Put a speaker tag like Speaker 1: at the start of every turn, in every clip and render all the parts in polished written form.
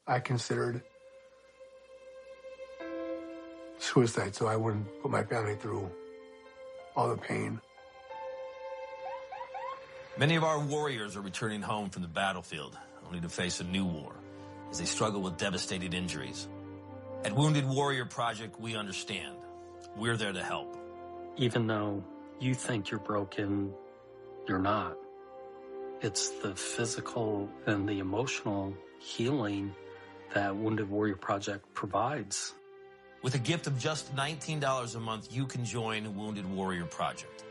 Speaker 1: I considered suicide so I wouldn't put my family through all the pain.
Speaker 2: Many of our warriors are returning home from the battlefield, only to face a new war as they struggle with devastating injuries. At Wounded Warrior Project, we understand. We're there to help.
Speaker 3: Even though you think you're broken, you're not. It's the physical and the emotional healing that Wounded Warrior Project provides.
Speaker 2: With a gift of just $19 a month, you can join Wounded Warrior Project.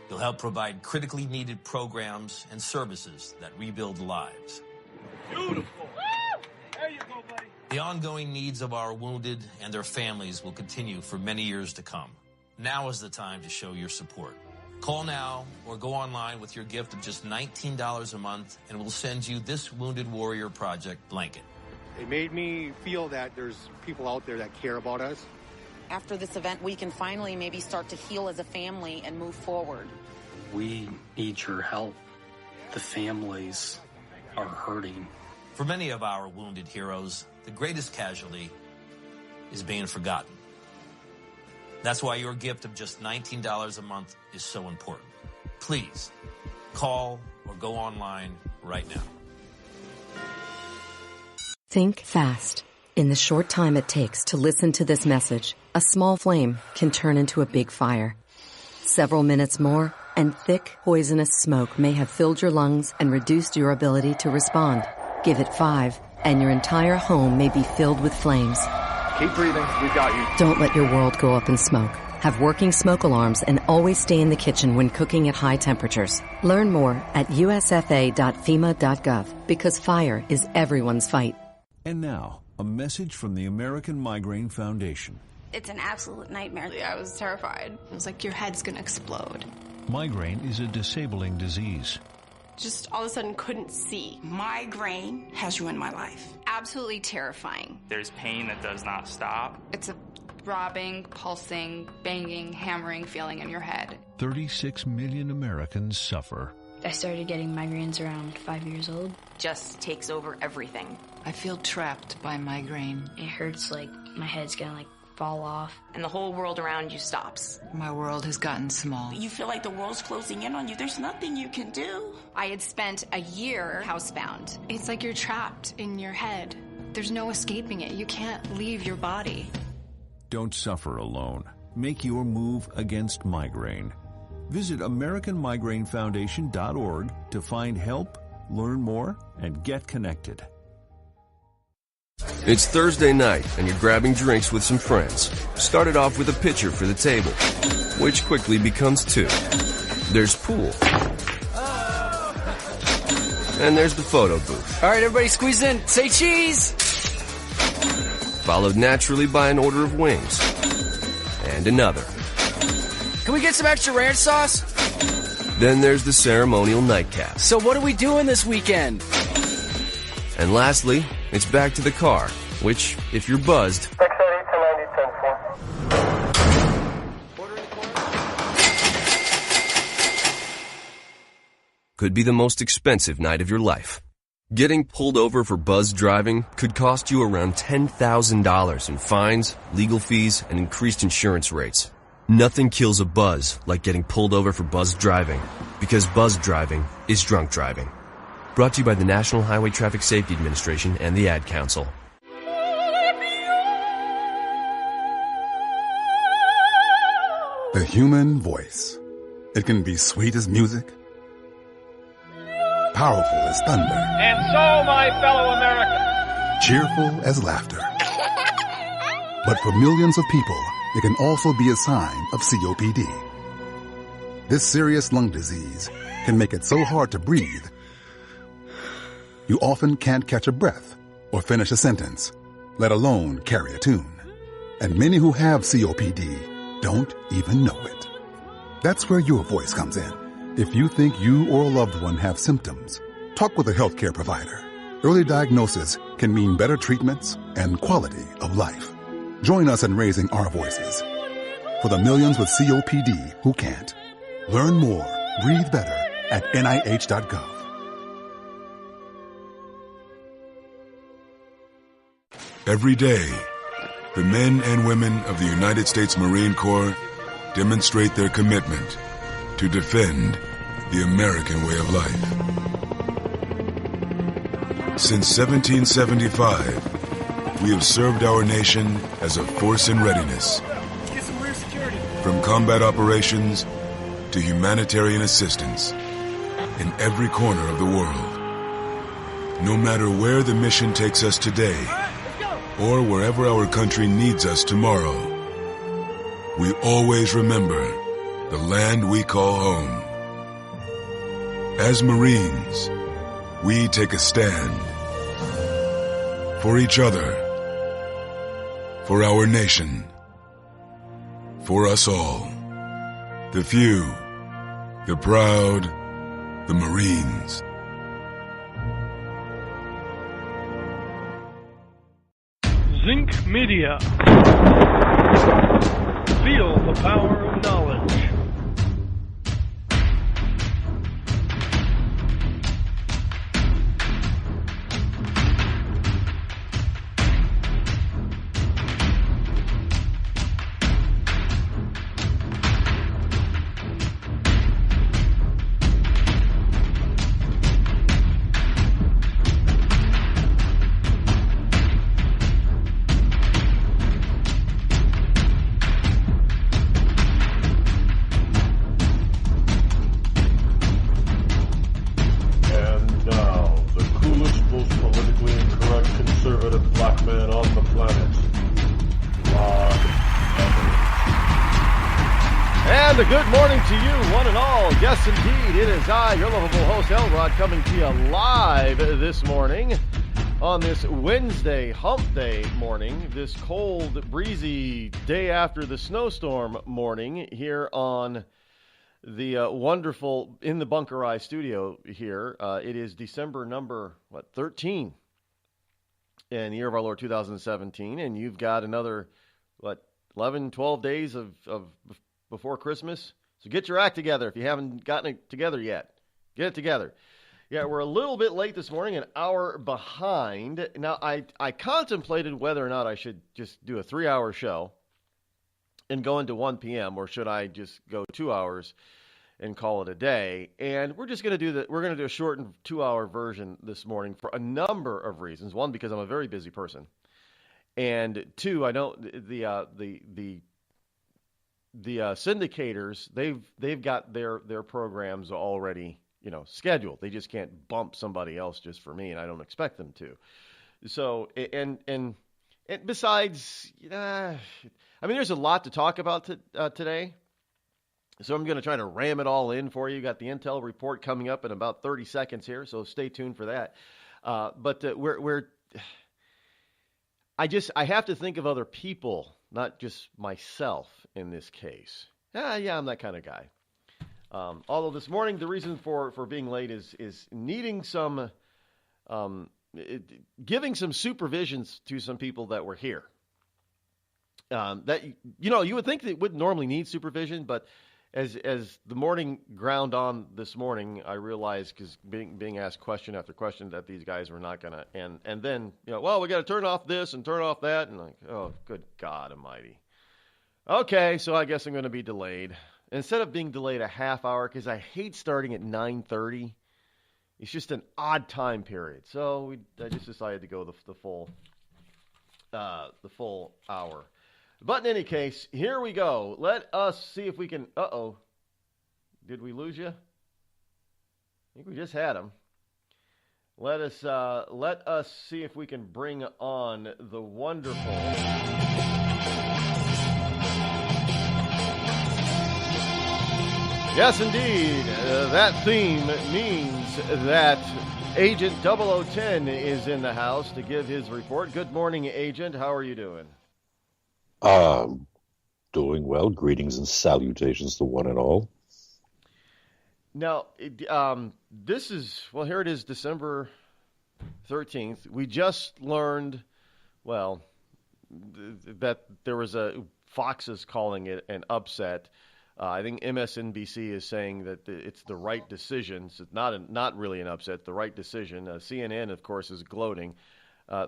Speaker 2: You'll help provide critically needed programs and services that rebuild lives.
Speaker 4: Beautiful. Woo! There you go, buddy.
Speaker 2: The ongoing needs of our wounded and their families will continue for many years to come. Now is the time to show your support. Call now or go online with your gift of just $19 a month, and we'll send you this Wounded Warrior Project blanket.
Speaker 5: It made me feel that there's people out there that care about us.
Speaker 6: After this event, we can finally maybe start to heal as a family and move forward.
Speaker 3: We need your help. The families are hurting.
Speaker 2: For many of our wounded heroes, the greatest casualty is being forgotten. That's why your gift of just $19 a month is so important. Please call or go online right now.
Speaker 7: Think fast. In the short time it takes to listen to this message, a small flame can turn into a big fire. Several minutes more, and thick, poisonous smoke may have filled your lungs and reduced your ability to respond. Give it 5, and your entire home may be filled with flames.
Speaker 8: Keep breathing. We've got you.
Speaker 7: Don't let your world go up in smoke. Have working smoke alarms and always stay in the kitchen when cooking at high temperatures. Learn more at usfa.fema.gov, because fire is everyone's fight.
Speaker 9: And now, a message from the American Migraine Foundation.
Speaker 10: It's an absolute nightmare. I was terrified. It was like your head's gonna explode.
Speaker 9: Migraine is a disabling disease.
Speaker 10: Just all of a sudden couldn't see.
Speaker 11: Migraine has ruined my life.
Speaker 10: Absolutely terrifying.
Speaker 12: There's pain that does not stop.
Speaker 13: It's a throbbing, pulsing, banging, hammering feeling in your head.
Speaker 9: 36 million Americans suffer.
Speaker 14: I started getting migraines around 5 years old.
Speaker 15: Just takes over everything.
Speaker 16: I feel trapped by migraine.
Speaker 14: It hurts like my head's gonna fall off.
Speaker 15: And the whole world around you stops.
Speaker 16: My world has gotten small.
Speaker 11: You feel like the world's closing in on you. There's nothing you can do.
Speaker 10: I had spent a year housebound. It's like you're trapped in your head. There's no escaping it. You can't leave your body.
Speaker 9: Don't suffer alone. Make your move against migraine. Visit AmericanMigraineFoundation.org to find help, learn more, and get connected.
Speaker 17: It's Thursday night, and you're grabbing drinks with some friends. Started off with a pitcher for the table, which quickly becomes 2. There's pool. And there's the photo booth.
Speaker 18: All right, everybody squeeze in. Say cheese!
Speaker 17: Followed naturally by an order of wings. And another.
Speaker 18: Can we get some extra ranch sauce?
Speaker 17: Then there's the ceremonial nightcap.
Speaker 18: So what are we doing this weekend?
Speaker 17: And lastly, it's back to the car, which, if you're buzzed, could be the most expensive night of your life. Getting pulled over for buzz driving could cost you around $10,000 in fines, legal fees, and increased insurance rates. Nothing kills a buzz like getting pulled over for buzz driving, because buzz driving is drunk driving. Brought to you by the National Highway Traffic Safety Administration and the Ad Council.
Speaker 19: The human voice. It can be sweet as music, powerful as thunder,
Speaker 4: and so, my fellow Americans,
Speaker 19: cheerful as laughter. But for millions of people, it can also be a sign of COPD. This serious lung disease can make it so hard to breathe, you often can't catch a breath or finish a sentence, let alone carry a tune. And many who have COPD don't even know it. That's where your voice comes in. If you think you or a loved one have symptoms, talk with a healthcare provider. Early diagnosis can mean better treatments and quality of life. Join us in raising our voices for the millions with COPD who can't. Learn more, breathe better at NIH.gov.
Speaker 20: Every day, the men and women of the United States Marine Corps demonstrate their commitment to defend the American way of life. Since 1775, we have served our nation as a force in readiness. From combat operations to humanitarian assistance in every corner of the world. No matter where the mission takes us today, or wherever our country needs us tomorrow, we always remember the land we call home. As Marines, we take a stand for each other, for our nation, for us all. The few, the proud, the Marines.
Speaker 4: Zinc Media. Feel the power of knowledge. Good morning to you, one and all. Yes, indeed, it is I, your lovable host, Rod, coming to you live this morning on this Wednesday hump day morning, this cold, breezy day after the snowstorm morning here on the wonderful In the Bunker Eye studio here. It is December number, 13 in the year of our Lord 2017, and you've got another, 11, 12 days of before Christmas. So get your act together if you haven't gotten it together yet. Get it together. Yeah, we're a little bit late this morning, an hour behind. Now, I contemplated whether or not I should just do a 3-hour show and go into 1 p.m., or should I just go 2 hours and call it a day. And we're just going to do that. We're going to do a shortened 2-hour version this morning for a number of reasons. One, because I'm a very busy person. And two, I know the syndicators, they've got their programs already, scheduled. They just can't bump somebody else just for me, and I don't expect them to. So, and besides, there's a lot to talk about today. So I'm going to try to ram it all in for you. Got the Intel report coming up in about 30 seconds here, so stay tuned for that. But I have to think of other people, not just myself in this case. Yeah, I'm that kind of guy. Although this morning, the reason for being late is needing some, giving some supervisions to some people that were here. That you would think they wouldn't normally need supervision, but as the morning ground on this morning, I realized, because being asked question after question, that these guys were not gonna, and then we got to turn off this and turn off that, and like, oh, good God Almighty. Okay, so I guess I'm going to be delayed. Instead of being delayed a half hour, because I hate starting at 9:30, it's just an odd time period. So I just decided to go the full hour. But in any case, here we go. Let us see if we can. Uh-oh, did we lose you? I think we just had him. Let us see if we can bring on the wonderful. Yes, indeed. That theme means that Agent 0010 is in the house to give his report. Good morning, Agent. How are you doing?
Speaker 21: Doing well. Greetings and salutations to one and all.
Speaker 4: Now, this is, here it is, December 13th. We just learned, that there was Fox is calling it an upset. I think MSNBC is saying that it's the right decision. So it's not really an upset, the right decision. CNN, of course, is gloating.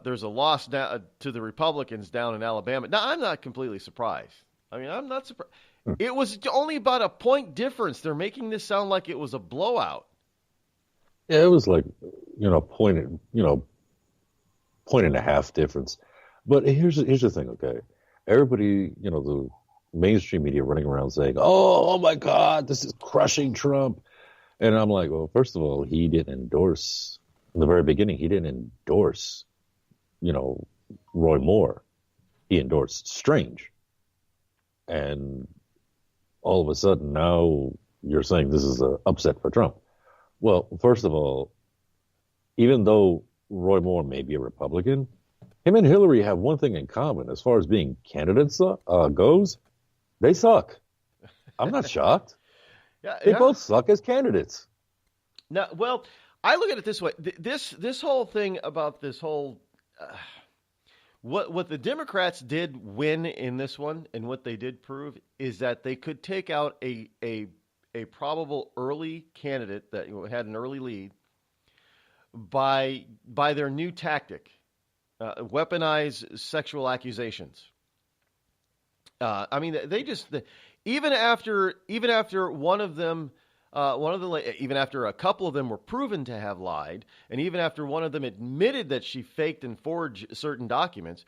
Speaker 4: There's a loss to the Republicans down in Alabama. Now, I'm not completely surprised. I mean, I'm not surprised. It was only about a point difference. They're making this sound like it was a blowout.
Speaker 21: Yeah, it was like, point and a half difference. But here's the thing, okay? Everybody, the mainstream media running around saying, oh my God, this is crushing Trump. And I'm like, well, first of all, he didn't endorse, in the very beginning, he didn't endorse, Roy Moore. He endorsed Strange. And all of a sudden now you're saying this is an upset for Trump. Well, first of all, even though Roy Moore may be a Republican, him and Hillary have one thing in common as far as being candidates goes. They suck. I'm not shocked. They both suck as candidates.
Speaker 4: Now, well, I look at it this way. This whole thing about this whole what the Democrats did win in this one, and what they did prove is that they could take out a probable early candidate that had an early lead by their new tactic, weaponize sexual accusations. I mean, they just even after one of them. Even after a couple of them were proven to have lied, and even after one of them admitted that she faked and forged certain documents,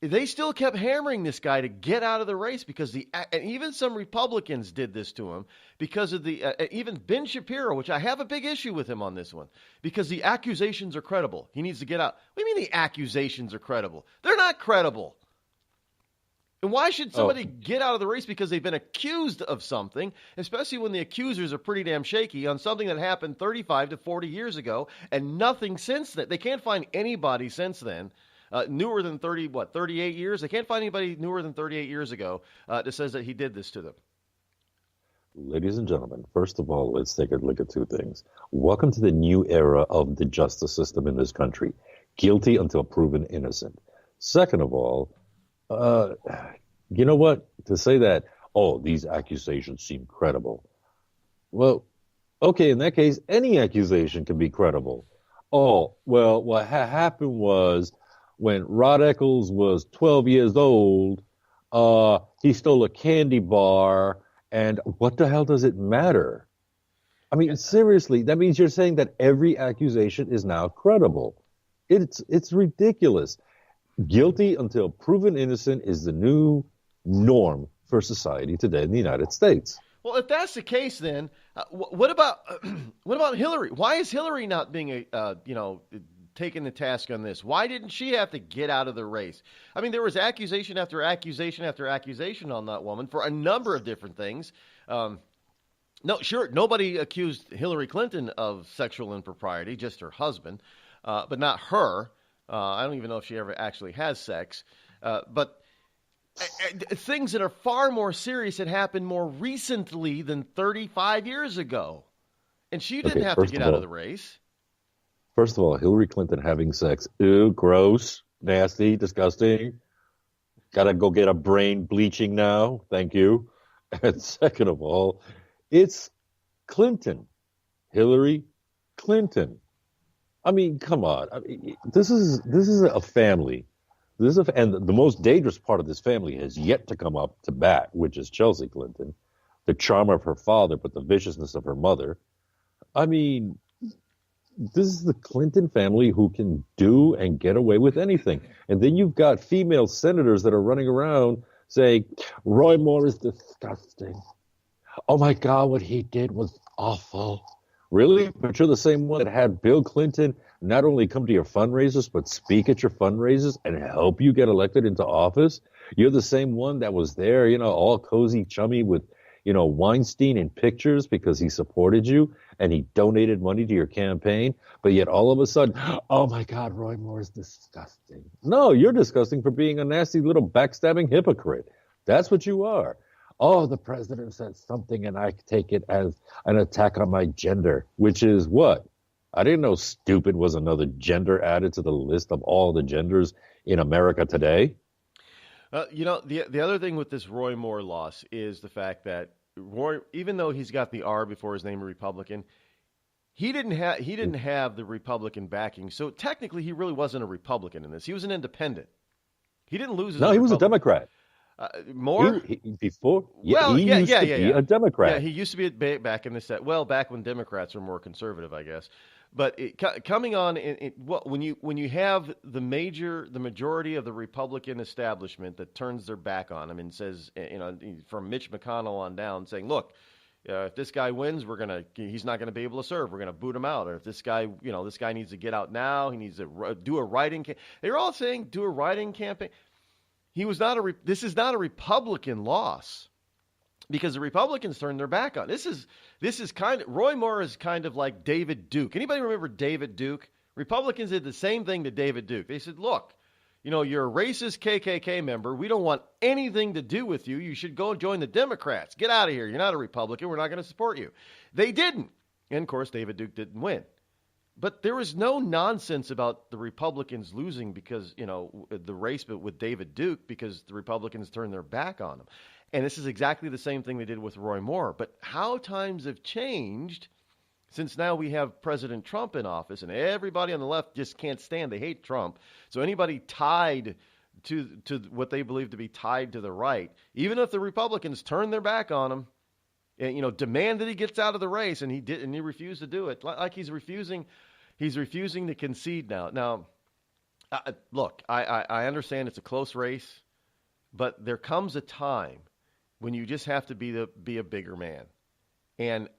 Speaker 4: they still kept hammering this guy to get out of the race because and even some Republicans did this to him because of even Ben Shapiro, which I have a big issue with him on this one, because the accusations are credible. He needs to get out. What do you mean the accusations are credible? They're not credible. And why should somebody get out of the race because they've been accused of something, especially when the accusers are pretty damn shaky on something that happened 35 to 40 years ago and nothing since then? They can't find anybody since then, newer than 38 years? They can't find anybody newer than 38 years ago that says that he did this to them.
Speaker 21: Ladies and gentlemen, first of all, let's take a look at two things. Welcome to the new era of the justice system in this country. Guilty until proven innocent. Second of all, you know what? To say that, these accusations seem credible. Well, okay, in that case, any accusation can be credible. Oh, well, what happened was when Rod Eccles was 12 years old, he stole a candy bar, and what the hell does it matter? I mean, seriously, that means you're saying that every accusation is now credible. It's ridiculous. Guilty until proven innocent is the new norm for society today in the United States.
Speaker 4: Well, if that's the case, then what about Hillary? Why is Hillary not being taken to task on this? Why didn't she have to get out of the race? I mean, there was accusation after accusation after accusation on that woman for a number of different things. Nobody accused Hillary Clinton of sexual impropriety, just her husband, but not her. I don't even know if she ever actually has sex. But things that are far more serious had happened more recently than 35 years ago. And she didn't have to get out of the race.
Speaker 21: First of all, Hillary Clinton having sex. Ew, gross, nasty, disgusting. Gotta go get a brain bleaching now. Thank you. And second of all, it's Clinton. Hillary Clinton. I mean, come on. I mean, this is a family. And the most dangerous part of this family has yet to come up to bat, which is Chelsea Clinton, the charm of her father, but the viciousness of her mother. I mean, this is the Clinton family who can do and get away with anything. And then you've got female senators that are running around saying, Roy Moore is disgusting. Oh my God, what he did was awful. Really? But you're the same one that had Bill Clinton not only come to your fundraisers, but speak at your fundraisers and help you get elected into office? You're the same one that was there, all cozy, chummy with, Weinstein in pictures because he supported you and he donated money to your campaign. But yet all of a sudden, oh my God, Roy Moore is disgusting. No, you're disgusting for being a nasty little backstabbing hypocrite. That's what you are. Oh, the president said something and I take it as an attack on my gender, which is what? I didn't know stupid was another gender added to the list of all the genders in America today.
Speaker 4: The other thing with this Roy Moore loss is the fact that Roy, even though he's got the R before his name, Republican, he didn't have the Republican backing, so technically he really wasn't a Republican in this. He was an independent. He didn't lose.
Speaker 21: No, he was a Democrat.
Speaker 4: More
Speaker 21: before.
Speaker 4: Well,
Speaker 21: he used to be a Democrat.
Speaker 4: Yeah, he used to be back in the set. Well, back when Democrats were more conservative, I guess. But coming on, when you have the majority of the Republican establishment that turns their back on him and says, from Mitch McConnell on down, saying, look, if this guy wins, he's not gonna be able to serve. We're gonna boot him out. Or if this guy needs to get out now, he needs to do a write-in. They're all saying do a write-in campaign. This is not a Republican loss because the Republicans turned their back on. This is Roy Moore is kind of like David Duke. Anybody remember David Duke? Republicans did the same thing to David Duke. They said, look, you're a racist KKK member. We don't want anything to do with you. You should go join the Democrats. Get out of here. You're not a Republican. We're not going to support you. They didn't. And, of course, David Duke didn't win. But there was no nonsense about the Republicans losing because, the race with David Duke because the Republicans turned their back on him. And this is exactly the same thing they did with Roy Moore. But how times have changed since now we have President Trump in office and everybody on the left just can't stand. They hate Trump. So anybody tied to what they believe to be tied to the right, even if the Republicans turn their back on him, and, demand that he gets out of the race, and he refused to do it. Like he's refusing to concede now. Now, look, I understand it's a close race, but there comes a time when you just have to be a bigger man. And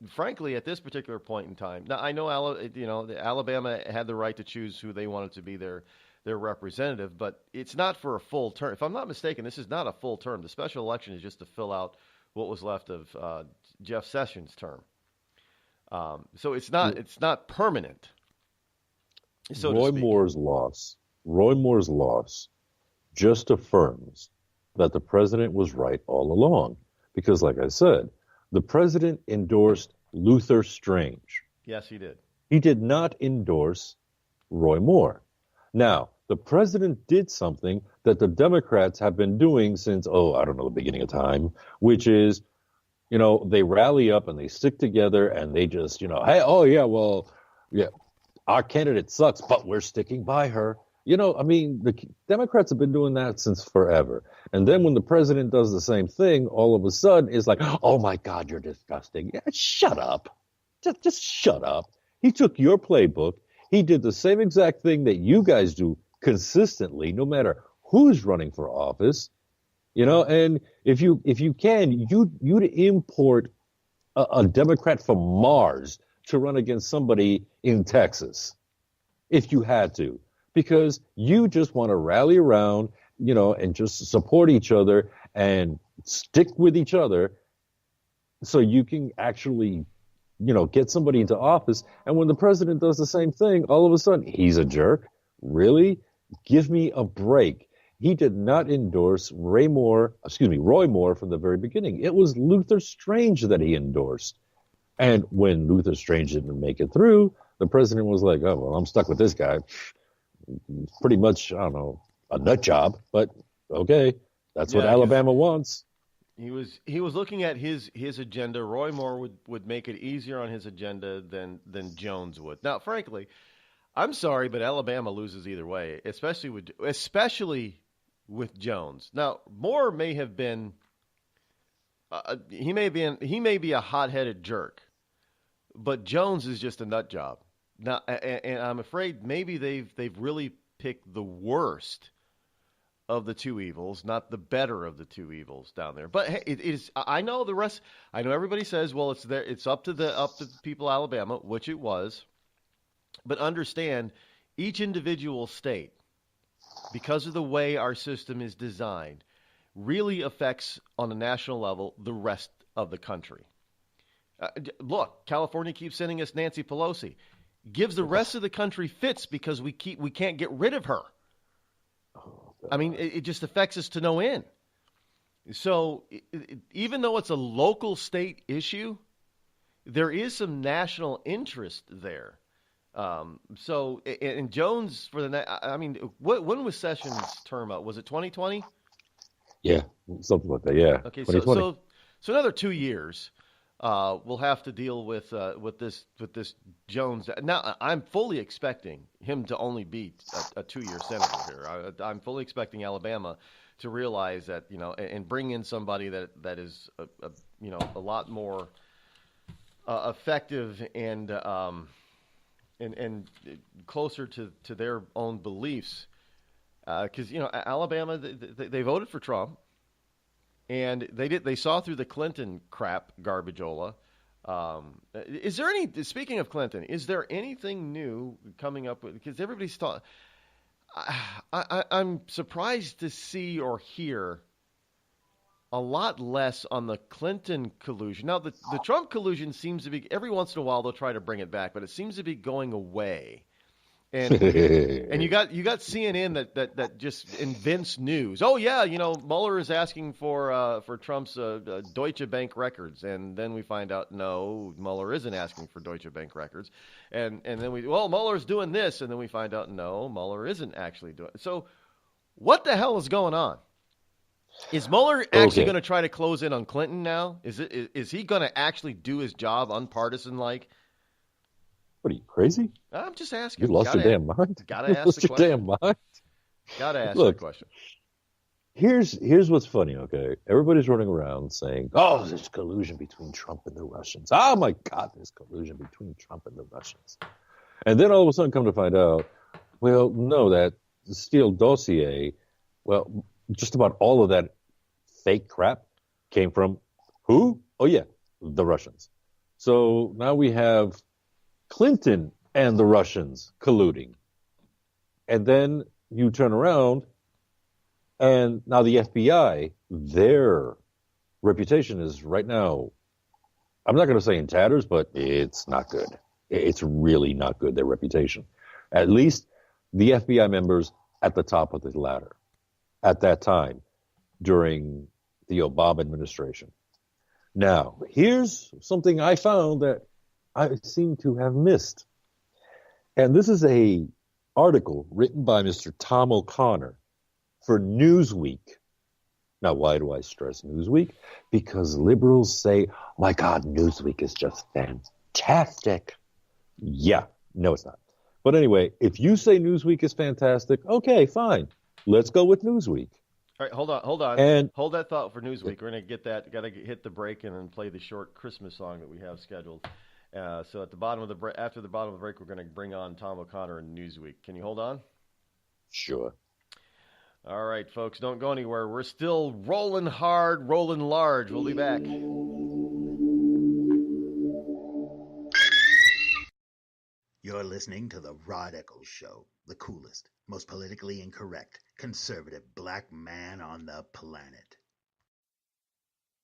Speaker 4: frankly, at this particular point in time, now I know Alabama had the right to choose who they wanted to be their representative, but it's not for a full term. If I'm not mistaken, this is not a full term. The special election is just to fill out what was left of Jeff Sessions' term. So it's not permanent. So
Speaker 21: Roy Moore's loss just affirms that the president was right all along, because, like I said, the president endorsed Luther Strange.
Speaker 4: Yes, he did.
Speaker 21: He did not endorse Roy Moore. Now, the president did something that the Democrats have been doing since, the beginning of time, which is, they rally up and they stick together and they just, hey, our candidate sucks, but we're sticking by her. The Democrats have been doing that since forever. And then when the president does the same thing, all of a sudden it's like, oh my God, you're disgusting. Yeah, shut up. Just shut up. He took your playbook. He did the same exact thing that you guys do consistently, no matter who's running for office. And if you can, you'd import a Democrat from Mars to run against somebody in Texas if you had to. Because you just want to rally around, and just support each other and stick with each other so you can actually, get somebody into office. And when the president does the same thing, all of a sudden, he's a jerk. Really? Give me a break. He did not endorse Roy Moore from the very beginning. It was Luther Strange that he endorsed. And when Luther Strange didn't make it through, the president was like, oh, well, I'm stuck with this guy. Pretty much, a nut job, but okay, that's what Alabama wants.
Speaker 4: He was looking at his agenda. Roy Moore would make it easier on his agenda than Jones would. Now, frankly, I'm sorry, but Alabama loses either way, especially with Jones. Now, Moore may have been he may be a hot-headed jerk, but Jones is just a nut job. Now, and I'm afraid maybe they've really picked the worst of the two evils, not the better of the two evils down there. But hey, it is. I know the rest. I know everybody says, well, it's up to the people of Alabama, which it was. But understand, each individual state, because of the way our system is designed, really affects on a national level the rest of the country. Look, California keeps sending us Nancy Pelosi. Gives the rest of the country fits because we can't get rid of her. I mean, it just affects us to no end. So even though it's a local state issue, there is some national interest there. So Jones when was Sessions' term up? Was it 2020?
Speaker 21: Yeah, something like that. Yeah.
Speaker 4: Okay, so another 2 years. will have to deal with this Jones. Now, I'm fully expecting him to only be a 2-year senator here. I'm fully expecting Alabama to realize that, and bring in somebody that is a lot more effective and closer to their own beliefs. Because Alabama, they voted for Trump. And they saw through the Clinton crap garbageola. Is there speaking of Clinton, is there anything new coming up? Because everybody's thought, I'm surprised to see or hear a lot less on the Clinton collusion. Now, the Trump collusion seems to be, every once in a while they'll try to bring it back, but it seems to be going away. And you got CNN that just invents news. Oh yeah, Mueller is asking for Trump's Deutsche Bank records, and then we find out no, Mueller isn't asking for Deutsche Bank records, and then Mueller's doing this, and then we find out no, Mueller isn't actually doing it. So what the hell is going on? Is Mueller actually going to try to close in on Clinton now? Is he going to actually do his job unpartisan like?
Speaker 21: What are you, crazy?
Speaker 4: I'm just asking.
Speaker 21: You lost your damn mind?
Speaker 4: Gotta ask the question.
Speaker 21: Your damn mind?
Speaker 4: Gotta ask the question.
Speaker 21: Here's what's funny, okay? Everybody's running around saying, oh, there's collusion between Trump and the Russians. Oh, my God, there's collusion between Trump and the Russians. And then all of a sudden come to find out, well, no, that Steele dossier, well, just about all of that fake crap came from who? Oh, yeah, the Russians. So now we have Clinton and the Russians colluding. And then you turn around, and now the FBI, their reputation is right now, I'm not going to say in tatters, but it's not good. It's really not good, their reputation. At least the FBI members at the top of the ladder at that time during the Obama administration. Now, here's something I found that I seem to have missed. And this is a article written by Mr. Tom O'Connor for Newsweek. Now, why do I stress Newsweek? Because liberals say, my God, Newsweek is just fantastic. Yeah, no, it's not. But anyway, if you say Newsweek is fantastic, okay, fine. Let's go with Newsweek.
Speaker 4: All right, hold on.
Speaker 21: And
Speaker 4: hold that thought for Newsweek. We're going to get that. Got to hit the break and then play the short Christmas song that we have scheduled. So at the bottom of the break, after the bottom of the break, we're going to bring on Tom O'Connor and Newsweek. Can you hold on?
Speaker 21: Sure.
Speaker 4: All right, folks, don't go anywhere. We're still rolling hard, rolling large. We'll be back.
Speaker 1: You're listening to the Rod Eccles Show, the coolest, most politically incorrect, conservative black man on the planet.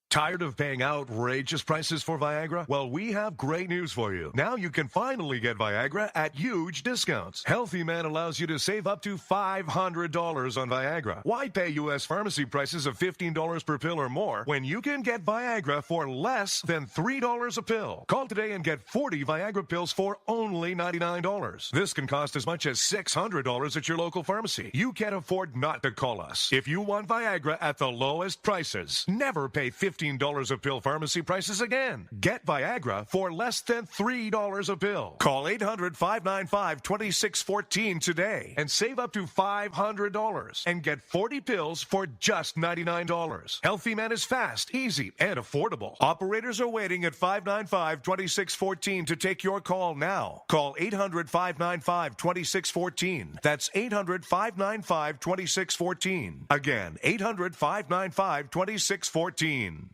Speaker 22: Tired of paying outrageous prices for Viagra? Well, we have great news for you. Now you can finally get Viagra at huge discounts. Healthy Man allows you to save up to $500 on Viagra. Why pay U.S. pharmacy prices of $15 per pill or more when you can get Viagra for less than $3 a pill? Call today and get 40 Viagra pills for only $99. This can cost as much as $600 at your local pharmacy. You can't afford not to call us. If you want Viagra at the lowest prices, never pay $15 a pill pharmacy prices again. Get Viagra for less than $3 a pill. Call 800-595-2614 today and save up to $500 and get 40 pills for just $99. Healthy Man is fast, easy, and affordable. Operators are waiting at 595-2614 to take your call now. Call 800-595-2614. That's 800-595-2614. Again, 800-595-2614.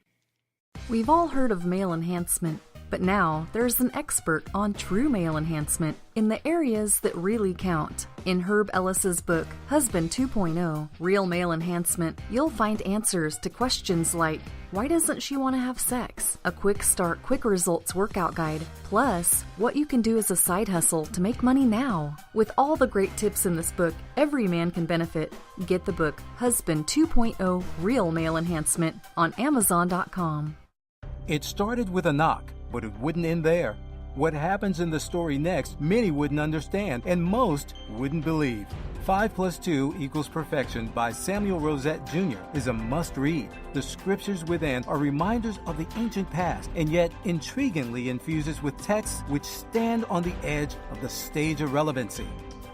Speaker 23: We've all heard of male enhancement, but now there's an expert on true male enhancement in the areas that really count. In Herb Ellis's book, Husband 2.0, Real Male Enhancement, you'll find answers to questions like, why doesn't she want to have sex? A quick start, quick results workout guide, plus what you can do as a side hustle to make money now. With all the great tips in this book, every man can benefit. Get the book, Husband 2.0, Real Male Enhancement, on Amazon.com.
Speaker 24: It started with a knock, but it wouldn't end there.
Speaker 3: What happens in the story next, many wouldn't understand, and most wouldn't believe. 5 + 2 = Perfection by Samuel Rosette Jr. is a must-read. The scriptures within are reminders of the ancient past, and yet intriguingly infuses with texts which stand on the edge of the stage of relevancy.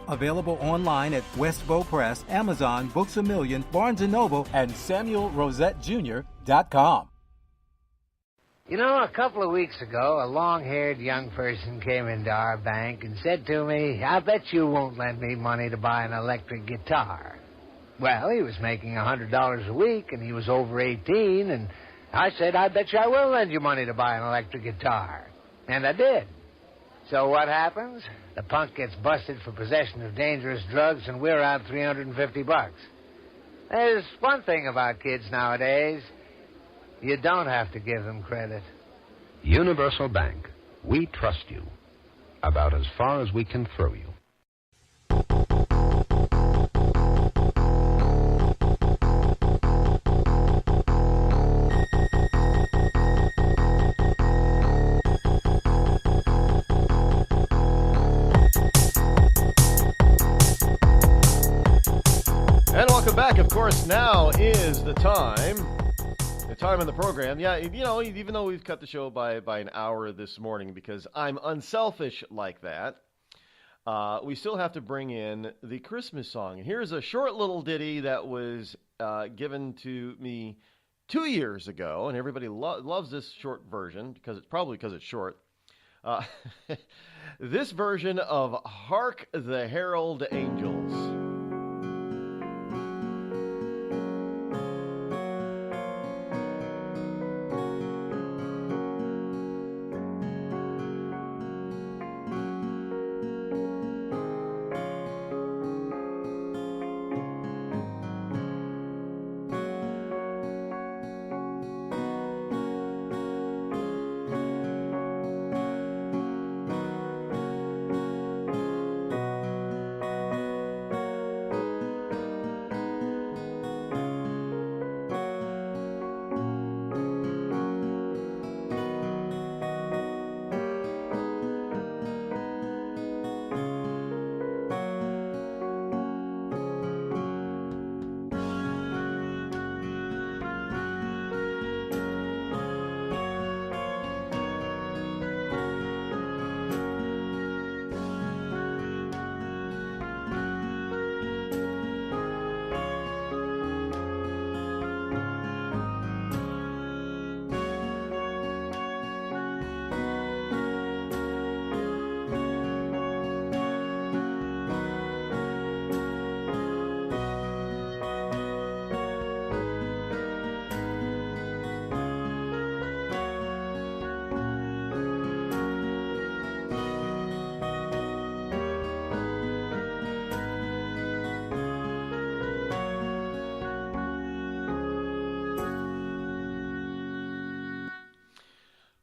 Speaker 3: Available online at Westbow Press, Amazon, Books A Million, Barnes & Noble, and SamuelRosetteJr.com.
Speaker 5: You know, a couple of weeks ago, a long-haired young person came into our bank and said to me, "I bet you won't lend me money to buy an electric guitar." Well, he was making $100 a week, and he was over 18, and I said, "I bet you I will lend you money to buy an electric guitar." And I did. So what happens? The punk gets busted for possession of dangerous drugs, and we're out $350. There's one thing about kids nowadays. You don't have to give them credit.
Speaker 6: Universal Bank. We trust you. About as far as we can throw you.
Speaker 4: And welcome back. Of course, now is the time in the program. Yeah, you know, even though we've cut the show by an hour this morning because I'm unselfish like that, we still have to bring in the Christmas song. And here's a short little ditty that was given to me 2 years ago, and everybody loves this short version because it's short. This version of "Hark the Herald Angels."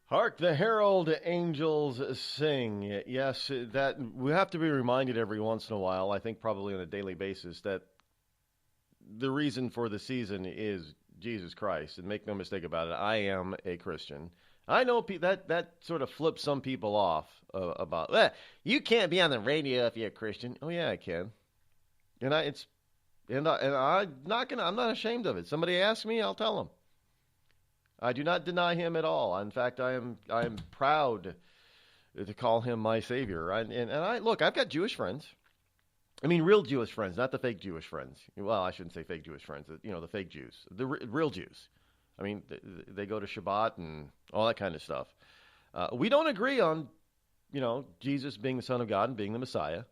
Speaker 4: Hark the herald angels sing. Yes, that we have to be reminded every once in a while, I think probably on a daily basis, that the reason for the season is Jesus Christ. And make no mistake about it, I am a Christian. I know that sort of flips some people off about, you can't be on the radio if you're a Christian. Oh yeah, I can. And I'm not ashamed of it. Somebody asks me, I'll tell them. I do not deny him at all. In fact, I am proud to call him my Savior. And look, I've got Jewish friends. I mean, real Jewish friends, not the fake Jewish friends. Well, I shouldn't say fake Jewish friends. You know, the fake Jews, the real Jews. I mean, they go to Shabbat and all that kind of stuff. We don't agree on, Jesus being the Son of God and being the Messiah.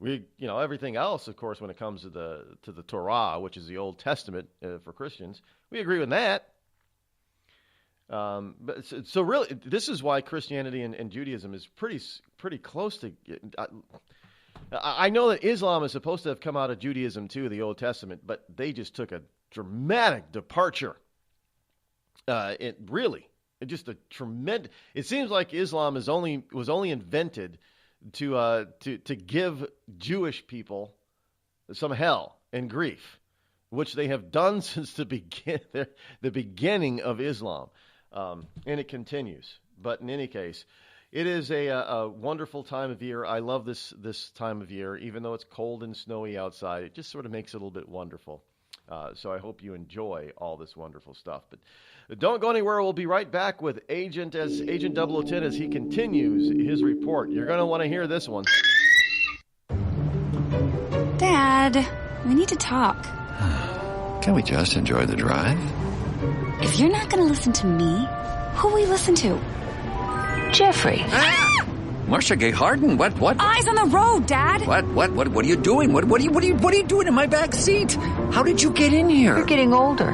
Speaker 4: Everything else, of course, when it comes to the Torah, which is the Old Testament for Christians, we agree with that. But so really, this is why Christianity and Judaism is pretty close to. I know that Islam is supposed to have come out of Judaism too, the Old Testament, but they just took a dramatic departure. It just a tremendous. It seems like Islam was only invented to give Jewish people some hell and grief, which they have done since the beginning of Islam. And it continues. But in any case, It is a wonderful time of year. I love this time of year. Even though it's cold and snowy outside, it just sort of makes it a little bit wonderful. So I hope you enjoy all this wonderful stuff. But don't go anywhere. We'll be right back with Agent 010 as he continues his report. You're going to want to hear this one.
Speaker 2: Dad, we need to talk.
Speaker 7: Can we just enjoy the drive?
Speaker 2: If you're not going to listen to me, who will we listen to?
Speaker 7: Jeffrey. Marcia Gay Harden, what?
Speaker 2: Eyes on the road, Dad.
Speaker 7: What are you doing? What are you doing in my back seat? How did you get in here?
Speaker 8: You're getting older.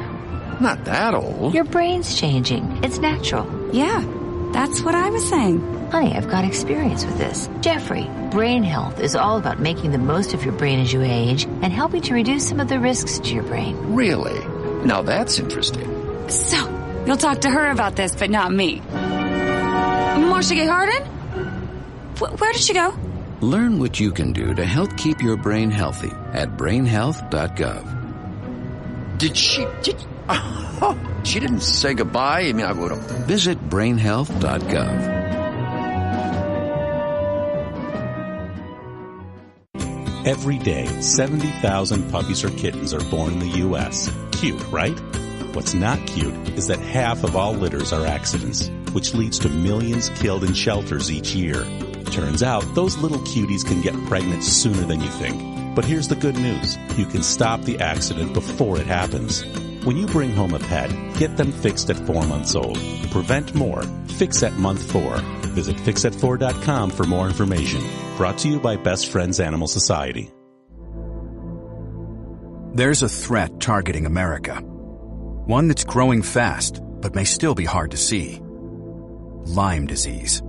Speaker 7: Not that old.
Speaker 8: Your brain's changing. It's natural.
Speaker 2: Yeah, that's what I was saying.
Speaker 8: Honey, I've got experience with this. Jeffrey, brain health is all about making the most of your brain as you age and helping to reduce some of the risks to your brain.
Speaker 7: Really? Now that's interesting.
Speaker 2: So, you'll talk to her about this, but not me. Marcia Gay Harden? Where did she go?
Speaker 7: Learn what you can do to help keep your brain healthy at brainhealth.gov. She didn't say goodbye. I mean, I would have. Visit brainhealth.gov.
Speaker 24: Every day, 70,000 puppies or kittens are born in the U.S. Cute, right? What's not cute is that half of all litters are accidents, which leads to millions killed in shelters each year. Turns out, those little cuties can get pregnant sooner than you think. But here's the good news. You can stop the accident before it happens. When you bring home a pet, get them fixed at 4 months old. Prevent more. Fix at month 4. Visit fixat4.com for more information. Brought to you by Best Friends Animal Society.
Speaker 25: There's a threat targeting America. One that's growing fast, but may still be hard to see. Lyme disease.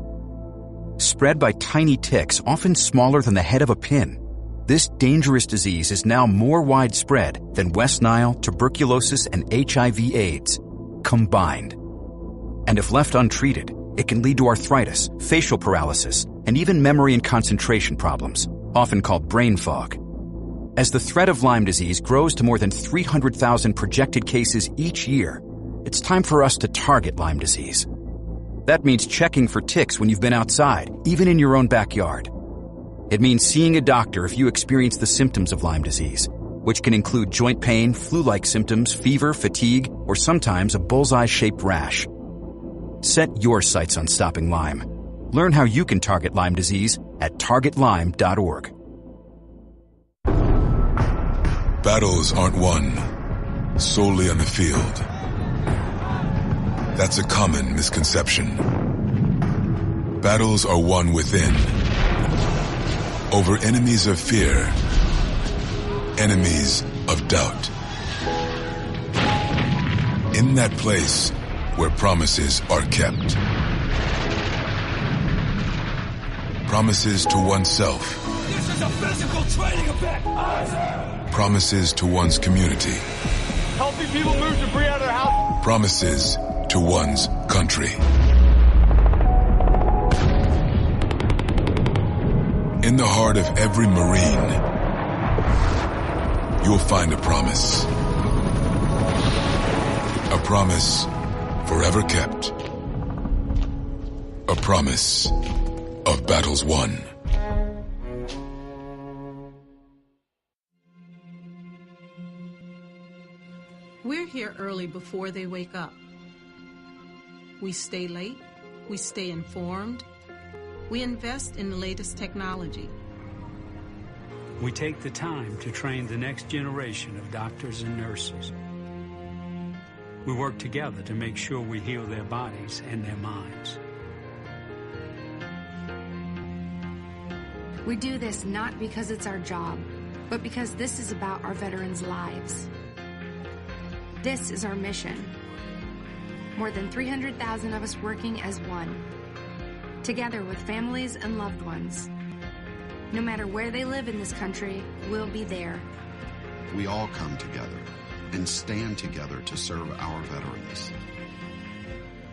Speaker 25: Spread by tiny ticks, often smaller than the head of a pin. This dangerous disease is now more widespread than West Nile, tuberculosis, and HIV/AIDS combined. And if left untreated, it can lead to arthritis, facial paralysis, and even memory and concentration problems, often called brain fog. As the threat of Lyme disease grows to more than 300,000 projected cases each year, it's time for us to target Lyme disease. That means checking for ticks when you've been outside, even in your own backyard. It means seeing a doctor if you experience the symptoms of Lyme disease, which can include joint pain, flu-like symptoms, fever, fatigue, or sometimes a bullseye-shaped rash. Set your sights on stopping Lyme. Learn how you can target Lyme disease at targetlyme.org.
Speaker 20: Battles aren't won solely on the field. That's a common misconception. Battles are won within, over enemies of fear, enemies of doubt. In that place where promises are kept. Promises to oneself.
Speaker 26: This is a physical training event.
Speaker 20: Promises to one's community.
Speaker 26: Helping people move debris out of their house.
Speaker 20: Promises to one's country. In the heart of every Marine, you'll find a promise. A promise forever kept. A promise of battles won.
Speaker 27: We're here early before they wake up. We stay late. We stay informed. We invest in the latest technology.
Speaker 28: We take the time to train the next generation of doctors and nurses. We work together to make sure we heal their bodies and their minds.
Speaker 10: We do this not because it's our job, but because this is about our veterans' lives. This is our mission. More than 300,000 of us working as one, together with families and loved ones. No matter where they live in this country, we'll be there.
Speaker 29: We all come together and stand together to serve our veterans.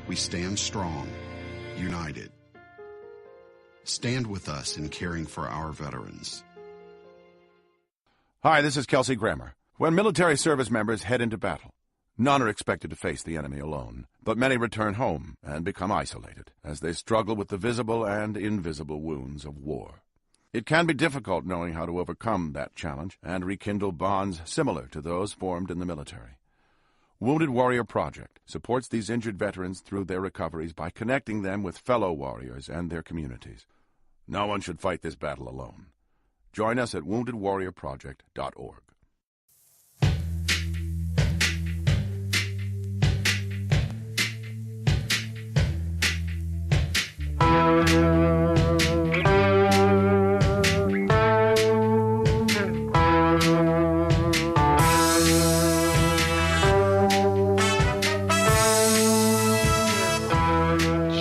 Speaker 29: We stand strong, united. Stand with us in caring for our veterans.
Speaker 30: Hi, this is Kelsey Grammer. When military service members head into battle,
Speaker 9: None are expected to face the enemy alone, but many return home and become isolated as they struggle with the visible and invisible wounds of war. It can be difficult knowing how to overcome that challenge and rekindle bonds similar to those formed in the military. Wounded Warrior Project supports these injured veterans through their recoveries by connecting them with fellow warriors and their communities. No one should fight this battle alone. Join us at woundedwarriorproject.org.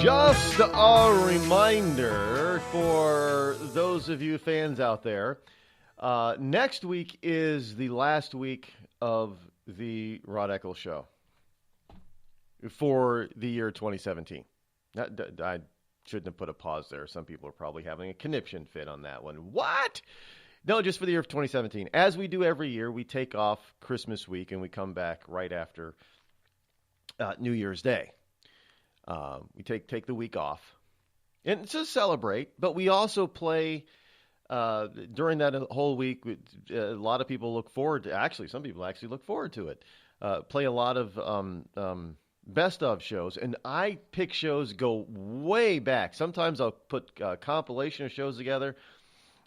Speaker 4: Just a reminder for those of you fans out there, next week is the last week of the Rod Eccles Show for the year 2017. I shouldn't have put a pause there. Some people are probably having a conniption fit on that one. What? No, just for the year of 2017. As we do every year, we take off Christmas week and we come back right after New Year's Day. We take the week off and to celebrate, but we also play during that whole week. A lot of people look forward to, actually, some people actually look forward to it. Play a lot of best of shows, and I pick shows go way back. Sometimes I'll put a compilation of shows together.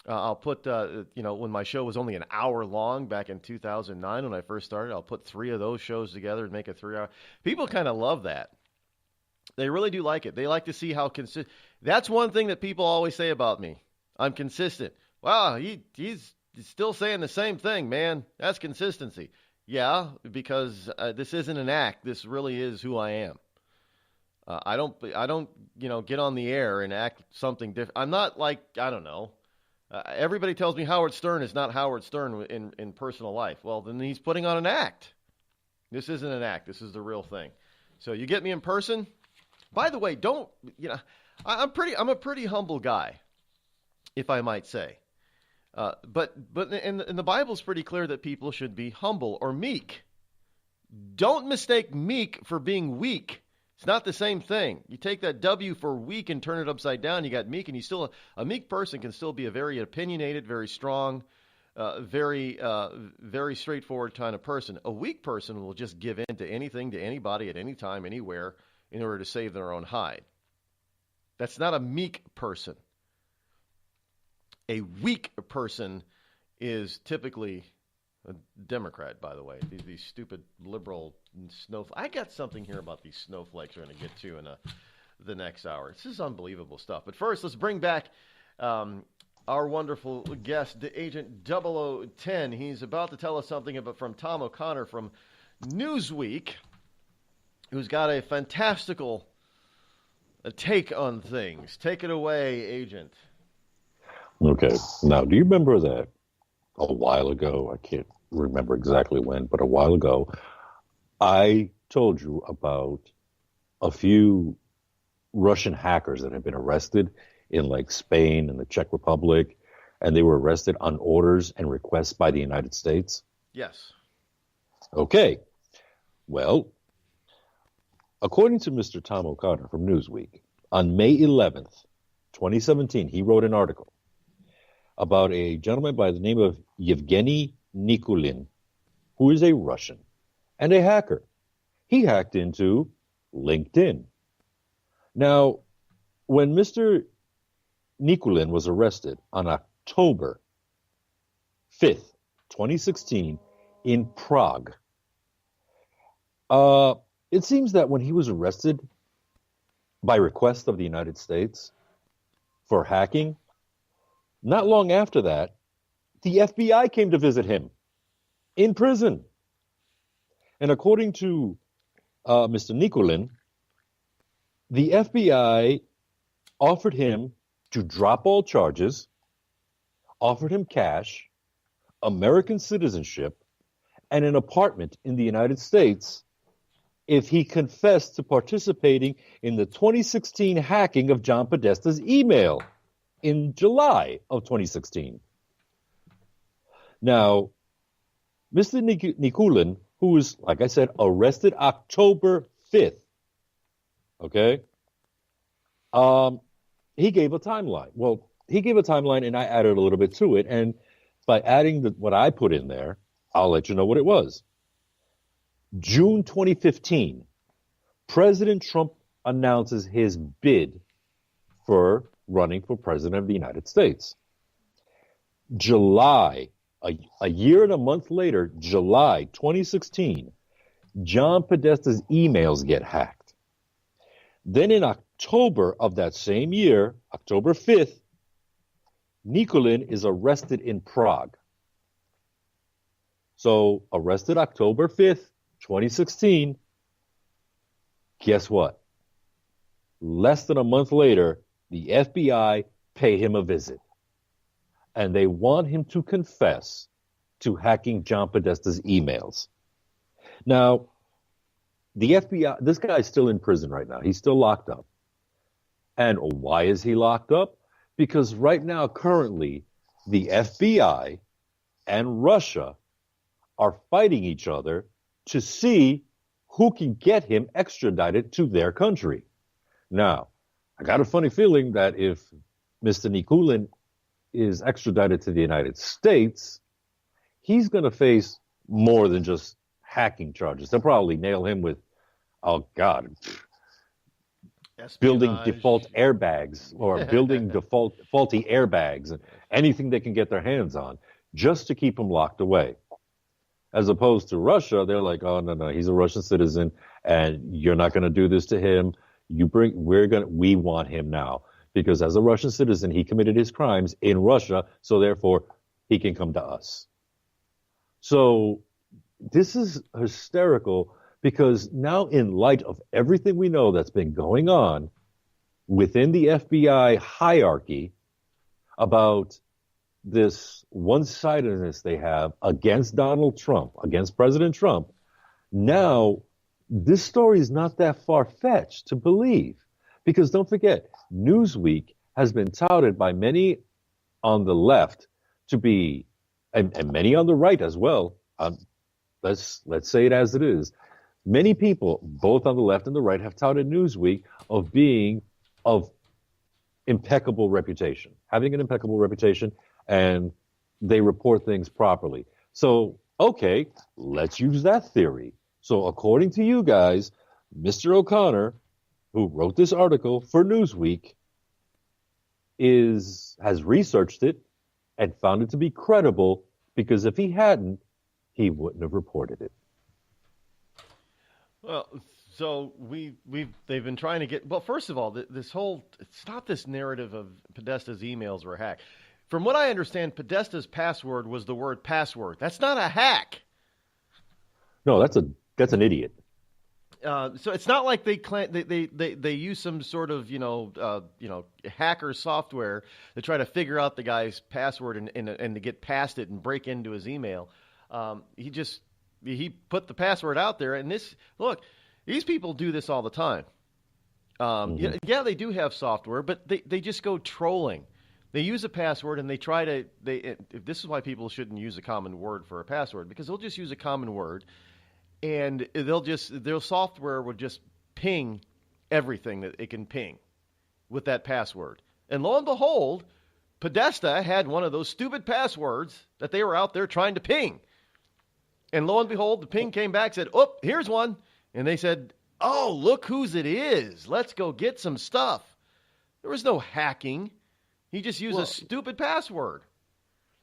Speaker 4: I'll put, when my show was only an hour long back in 2009 when I first started, I'll put 3 of those shows together and make a 3-hour. People kind of love that. They really do like it. They like to see how consistent. That's one thing that people always say about me. I'm consistent. Wow, he's still saying the same thing, man. That's consistency. Yeah, because this isn't an act. This really is who I am. I don't get on the air and act something different. I'm not like, I don't know. Everybody tells me Howard Stern is not Howard Stern in personal life. Well, then he's putting on an act. This isn't an act. This is the real thing. So you get me in person. By the way, I'm a pretty humble guy, if I might say. But in the Bible's pretty clear that people should be humble or meek. Don't mistake meek for being weak. It's not the same thing. You take that W for weak and turn it upside down. You got meek, and a meek person can still be a very opinionated, very strong, very straightforward kind of person. A weak person will just give in to anything, to anybody, at any time, anywhere, in order to save their own hide. That's not a meek person. A weak person is typically a Democrat, by the way. These stupid liberal snowflakes. I got something here about these snowflakes we're going to get to in the next hour. This is unbelievable stuff. But first, let's bring back our wonderful guest, Agent 0010. He's about to tell us something from Tom O'Connor from Newsweek, who's got a fantastical take on things. Take it away, Agent.
Speaker 21: Okay. Now, do you remember that a while ago, I can't remember exactly when, but a while ago, I told you about a few Russian hackers that had been arrested in like Spain and the Czech Republic, and they were arrested on orders and requests by the United States?
Speaker 4: Yes.
Speaker 21: Okay. Well, according to Mr. Tom O'Connor from Newsweek, on May 11th, 2017, he wrote an article about a gentleman by the name of Yevgeny Nikulin, who is a Russian and a hacker. He hacked into LinkedIn. Now, when Mr. Nikulin was arrested on October 5th, 2016, in Prague, it seems that when he was arrested by request of the United States for hacking, not long after that, the FBI came to visit him in prison. And according to Mr. Nikulin, the FBI offered him to drop all charges, offered him cash, American citizenship, and an apartment in the United States if he confessed to participating in the 2016 hacking of John Podesta's email in July of 2016. Now, Mr. Nikulin, who was, like I said, arrested October 5th. Okay? He gave a timeline. Well, he gave a timeline, and I added a little bit to it. And by adding what I put in there, I'll let you know what it was. June 2015, President Trump announces his bid for running for president of the United States. July, a year and a month later, July 2016, John Podesta's emails get hacked. Then in October of that same year, October 5th, Nikulin is arrested in Prague. So arrested October 5th, 2016. Guess what? Less than a month later, the FBI pay him a visit. And they want him to confess to hacking John Podesta's emails. Now, the FBI, this guy's still in prison right now. He's still locked up. And why is he locked up? Because right now, currently, the FBI and Russia are fighting each other to see who can get him extradited to their country. Now, I got a funny feeling that if Mr. Nikulin is extradited to the United States, he's going to face more than just hacking charges. They'll probably nail him with, oh God, building default airbags or building faulty airbags and anything they can get their hands on just to keep him locked away. As opposed to Russia, they're like, oh, no, he's a Russian citizen and you're not going to do this to him. We want him now. Because as a Russian citizen, he committed his crimes in Russia, so therefore he can come to us. So this is hysterical because now in light of everything we know that's been going on within the FBI hierarchy about this one-sidedness they have against Donald Trump, against President Trump, now this story is not that far-fetched to believe. Because don't forget, Newsweek has been touted by many on the left to be, and many on the right as well. Let's say it as it is. Many people, both on the left and the right, have touted Newsweek of being of impeccable reputation, having an impeccable reputation, and they report things properly. So, okay, let's use that theory. So according to you guys, Mr. O'Connor, who wrote this article for Newsweek, has researched it and found it to be credible, because if he hadn't, he wouldn't have reported it.
Speaker 4: Well, so they've been trying to get, well, first of all, stop this narrative of Podesta's emails were hacked. From what I understand, Podesta's password was the word password. That's not a hack.
Speaker 21: No, that's an idiot.
Speaker 4: So it's not like they use some sort of hacker software to try to figure out the guy's password and to get past it and break into his email. He put the password out there, and these people do this all the time. Yeah, they do have software, but they just go trolling. They use a password and they try to. This is why people shouldn't use a common word for a password, because they'll just use a common word. And their software will just ping everything that it can ping with that password. And lo and behold, Podesta had one of those stupid passwords that they were out there trying to ping. And lo and behold, the ping came back, said, oh, here's one. And they said, oh, look whose it is. Let's go get some stuff. There was no hacking. He just used a stupid password.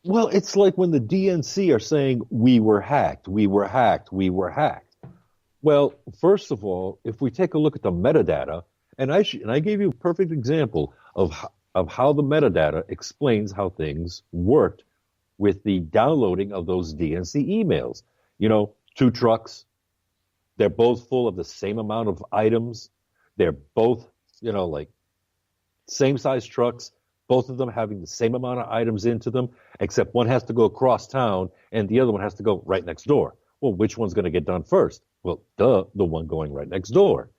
Speaker 21: Well, it's like when the DNC are saying, we were hacked, we were hacked, we were hacked. Well, first of all, if we take a look at the metadata, and I gave you a perfect example of how the metadata explains how things worked with the downloading of those DNC emails. 2 trucks, they're both full of the same amount of items. They're both, same size trucks. Both of them having the same amount of items into them, except one has to go across town and the other one has to go right next door. Well, which one's going to get done first? Well, the one going right next door,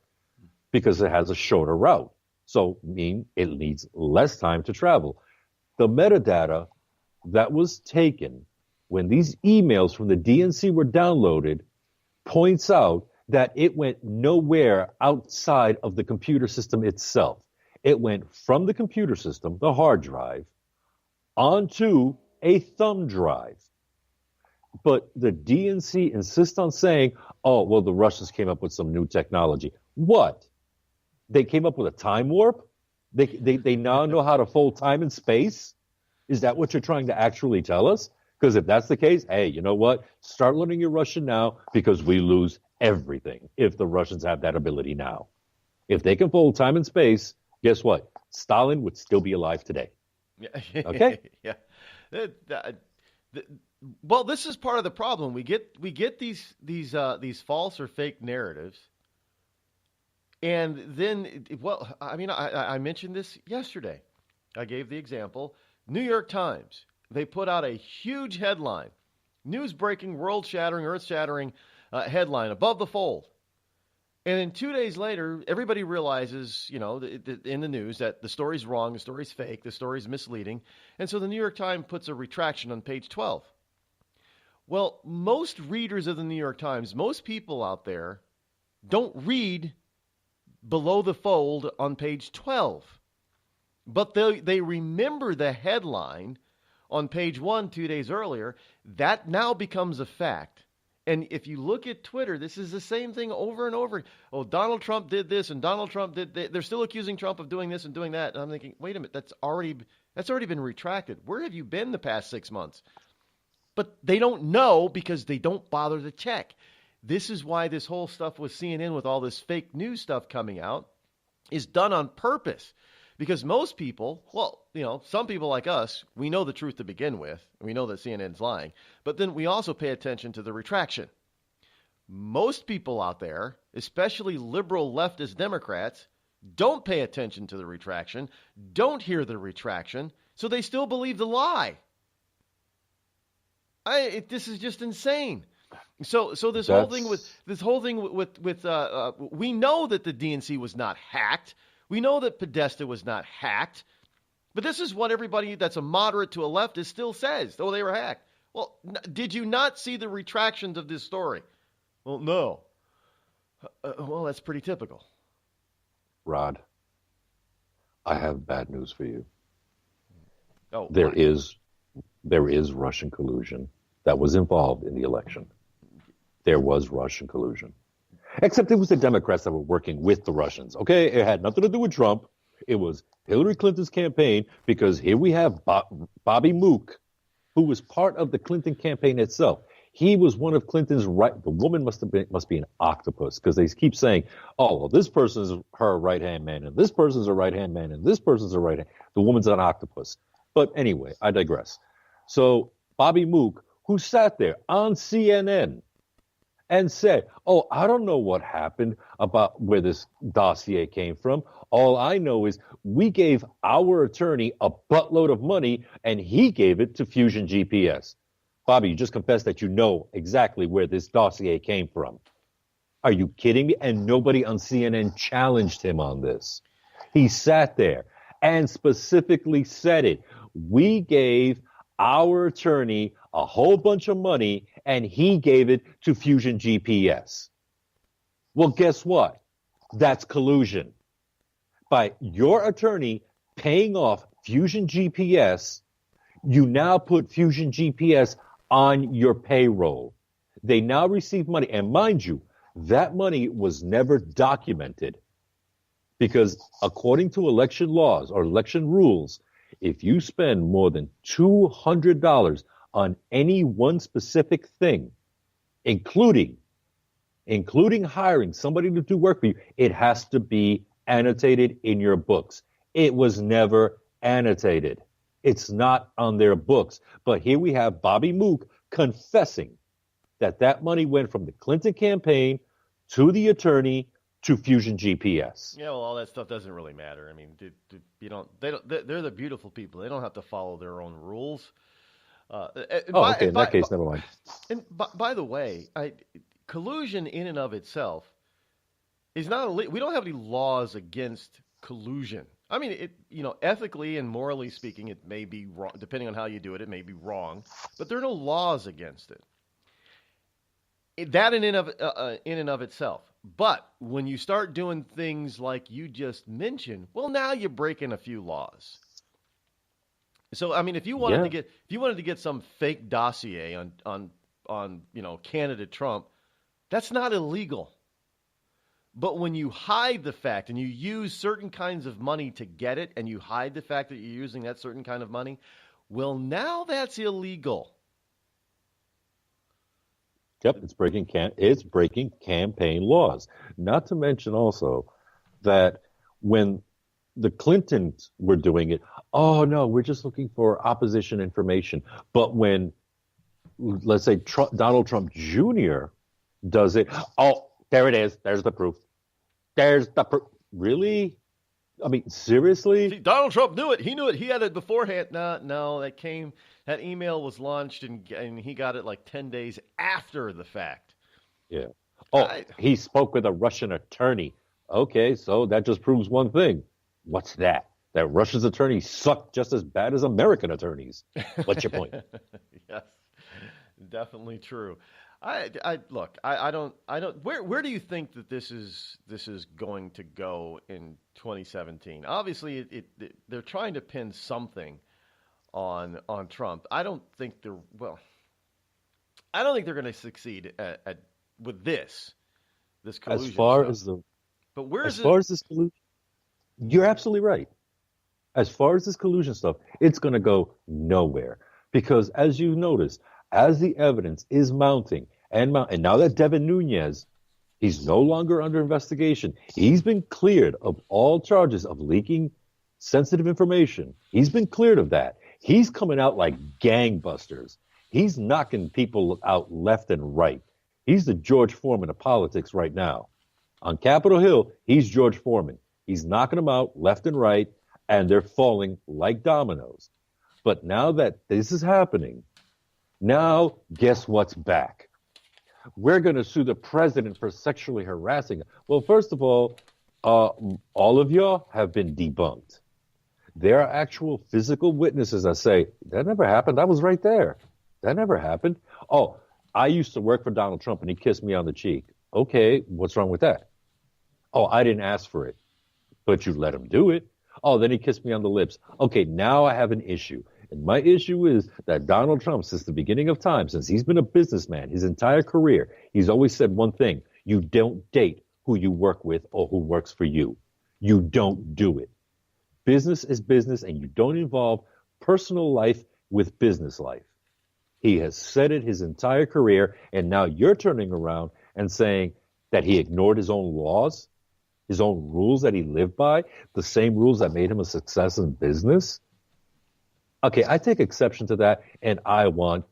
Speaker 21: because it has a shorter route. So, it needs less time to travel. The metadata that was taken when these emails from the DNC were downloaded points out that it went nowhere outside of the computer system itself. It went from the computer system, the hard drive, onto a thumb drive. But the DNC insists on saying, oh, well, the Russians came up with some new technology. What? They came up with a time warp? They now know how to fold time and space? Is that what you're trying to actually tell us? Because if that's the case, hey, you know what? Start learning your Russian now, because we lose everything if the Russians have that ability now. If they can fold time and space, guess what? Stalin would still be alive today. Okay?
Speaker 4: Yeah. Well, this is part of the problem. We get these false or fake narratives, and then, well, I mean, I mentioned this yesterday. I gave the example. New York Times, they put out a huge headline, news-breaking, world-shattering, earth-shattering headline above the fold. And then 2 days later, everybody realizes, you know, in the news that the story's wrong, the story's fake, the story's misleading. And so the New York Times puts a retraction on page 12. Well, most readers of the New York Times, most people out there don't read below the fold on page 12. But they remember the headline on page 1 2 days earlier. That now becomes a fact. And if you look at Twitter, this is the same thing over and over. Oh, Donald Trump did this and Donald Trump did that. They're still accusing Trump of doing this and doing that. And I'm thinking, wait a minute, that's already been retracted. Where have you been the past 6 months? But they don't know because they don't bother to check. This is why this whole stuff with CNN, with all this fake news stuff coming out, is done on purpose. Because most people, well, you know, some people like us, we know the truth to begin with. We know that CNN's lying. But then we also pay attention to the retraction. Most people out there, especially liberal leftist Democrats, don't pay attention to the retraction, don't hear the retraction, so they still believe the lie. This is just insane. So this whole thing with we know that the DNC was not hacked. We know that Podesta was not hacked. But this is what everybody that's a moderate to a leftist still says. Oh, they were hacked. Well, did you not see the retractions of this story? Well, no. Well, that's pretty typical.
Speaker 21: Rod, I have bad news for you.
Speaker 4: Oh,
Speaker 21: there is Russian collusion that was involved in the election. There was Russian collusion. Except it was the Democrats that were working with the Russians. Okay, it had nothing to do with Trump. It was Hillary Clinton's campaign, because here we have Bobby Mook, who was part of the Clinton campaign itself. He was one of Clinton's the woman must be an octopus, because they keep saying, oh, well, this person's her right-hand man, and this person's a right-hand man, and this person's a right-hand. The woman's an octopus. But anyway, I digress. So Bobby Mook, who sat there on CNN and said, oh, I don't know what happened about where this dossier came from. All I know is we gave our attorney a buttload of money and he gave it to Fusion GPS. Bobby, you just confessed that you know exactly where this dossier came from. Are you kidding me? And nobody on CNN challenged him on this. He sat there and specifically said it. We gave our attorney a whole bunch of money and he gave it to Fusion GPS. Well, guess what? That's collusion. By your attorney paying off Fusion GPS, you now put Fusion GPS on your payroll. They now receive money. And mind you, that money was never documented, because according to election laws or election rules, if you spend more than $200 on any one specific thing, including hiring somebody to do work for you, it has to be annotated in your books. It was never annotated. It's not on their books. But here we have Bobby Mook confessing that money went from the Clinton campaign to the attorney to Fusion GPS.
Speaker 4: Yeah, well, all that stuff doesn't really matter. I mean, they're the beautiful people. They don't have to follow their own rules.
Speaker 21: Okay. In that case, never mind.
Speaker 4: And by the way, collusion in and of itself is not we don't have any laws against collusion. I mean, ethically and morally speaking, it may be wrong. Depending on how you do it, it may be wrong. But there are no laws against it. that in and of itself. But when you start doing things like you just mentioned, well, now you're breaking a few laws. So, I mean, if you wanted to get some fake dossier on candidate Trump, that's not illegal. But when you hide the fact and you use certain kinds of money to get it, and you hide the fact that you're using that certain kind of money, well, now that's illegal.
Speaker 21: Yep, it's breaking campaign laws. Not to mention also that when the Clintons were doing it, oh no, we're just looking for opposition information. But when, let's say, Donald Trump Jr. does it, oh, there it is. There's the proof. There's the proof. Really? I mean, seriously?
Speaker 4: See, Donald Trump knew it. He knew it. He had it beforehand. No, that email was launched and he got it like 10 days after the fact.
Speaker 21: Yeah. Oh, he spoke with a Russian attorney. Okay, so that just proves one thing. What's that? That Russia's attorneys suck just as bad as American attorneys. What's your point?
Speaker 4: Yes, definitely true. I don't. Where do you think that this is going to go in 2017? Obviously, they're trying to pin something on Trump. I don't think they're going to succeed with this collusion.
Speaker 21: As far
Speaker 4: as
Speaker 21: this collusion, you're absolutely right. As far as this collusion stuff, it's going to go nowhere because, as you notice, as the evidence is mounting and now that Devin Nunes, he's no longer under investigation. He's been cleared of all charges of leaking sensitive information. He's been cleared of that. He's coming out like gangbusters. He's knocking people out left and right. He's the George Foreman of politics right now. On Capitol Hill, he's George Foreman. He's knocking them out left and right, and they're falling like dominoes. But now that this is happening, now guess what's back? We're going to sue the president for sexually harassing him. Well, first of all of y'all have been debunked. There are actual physical witnesses that say, that never happened. I was right there. That never happened. Oh, I used to work for Donald Trump and he kissed me on the cheek. Okay, what's wrong with that? Oh, I didn't ask for it, but you let him do it. Oh, then he kissed me on the lips. Okay, now I have an issue. And my issue is that Donald Trump, since the beginning of time, since he's been a businessman, his entire career, he's always said one thing. You don't date who you work with or who works for you. You don't do it. Business is business, and you don't involve personal life with business life. He has said it his entire career, and now you're turning around and saying that he ignored his own laws, his own rules that he lived by, the same rules that made him a success in business. Okay, I take exception to that, and I want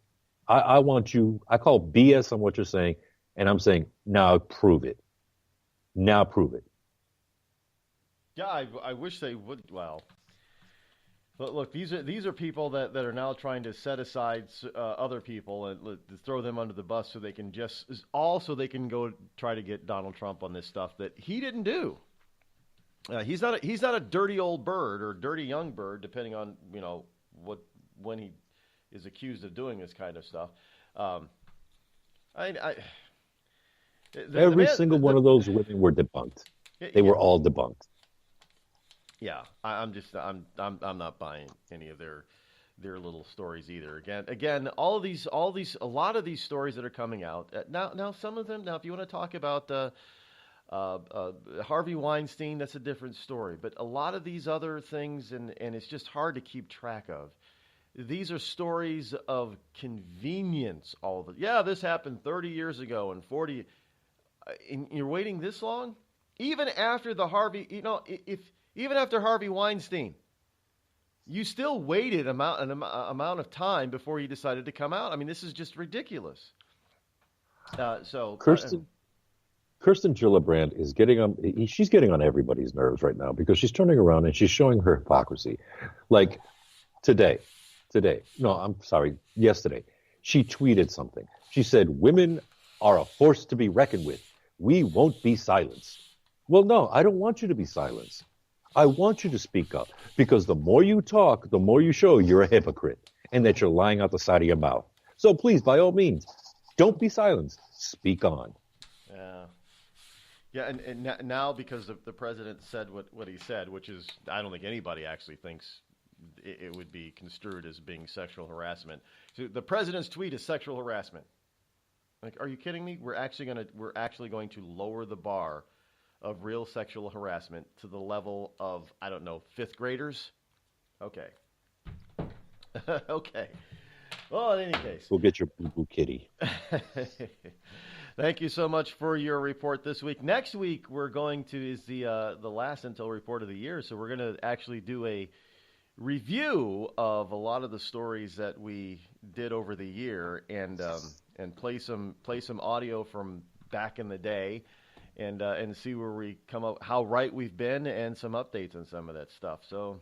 Speaker 21: you, I call BS on what you're saying, and I'm saying, now prove it. Now prove it.
Speaker 4: Yeah, I wish they would. Well, look, these are people that are now trying to set aside other people and throw them under the bus so they can go try to get Donald Trump on this stuff that he didn't do. He's not a dirty old bird or dirty young bird, depending on when he is accused of doing this kind of stuff.
Speaker 21: Every single one of those women were debunked. They were all debunked.
Speaker 4: Yeah, I'm not buying any of their little stories either. Again, a lot of these stories that are coming out now. Some of them, now, if you want to talk about Harvey Weinstein, that's a different story. But a lot of these other things, and it's just hard to keep track of. These are stories of convenience. This happened 30 years ago and 40. And you're waiting this long, even after the Harvey. Even after Harvey Weinstein, you still waited an amount of time before you decided to come out. I mean, this is just ridiculous.
Speaker 21: Kirsten Gillibrand is she's getting on everybody's nerves right now because she's turning around and she's showing her hypocrisy. Like yesterday, she tweeted something. She said, "Women are a force to be reckoned with. We won't be silenced." Well, no, I don't want you to be silenced. I want you to speak up because the more you talk, the more you show you're a hypocrite and that you're lying out the side of your mouth. So please, by all means, don't be silenced. Speak on.
Speaker 4: Yeah. Yeah, and now because the president said what he said, which is, I don't think anybody actually thinks it would be construed as being sexual harassment. So the president's tweet is sexual harassment. Like, are you kidding me? We're actually going to lower the bar of real sexual harassment to the level of, I don't know, 5th graders? Okay. Okay. Well, in any case.
Speaker 21: Go get your boo-boo kitty.
Speaker 4: Thank you so much for your report this week. Next week, we're going to, is the last Intel report of the year, so we're going to actually do a review of a lot of the stories that we did over the year and play some audio from back in the day and see where we come up, how right we've been, and some updates on some of that stuff. So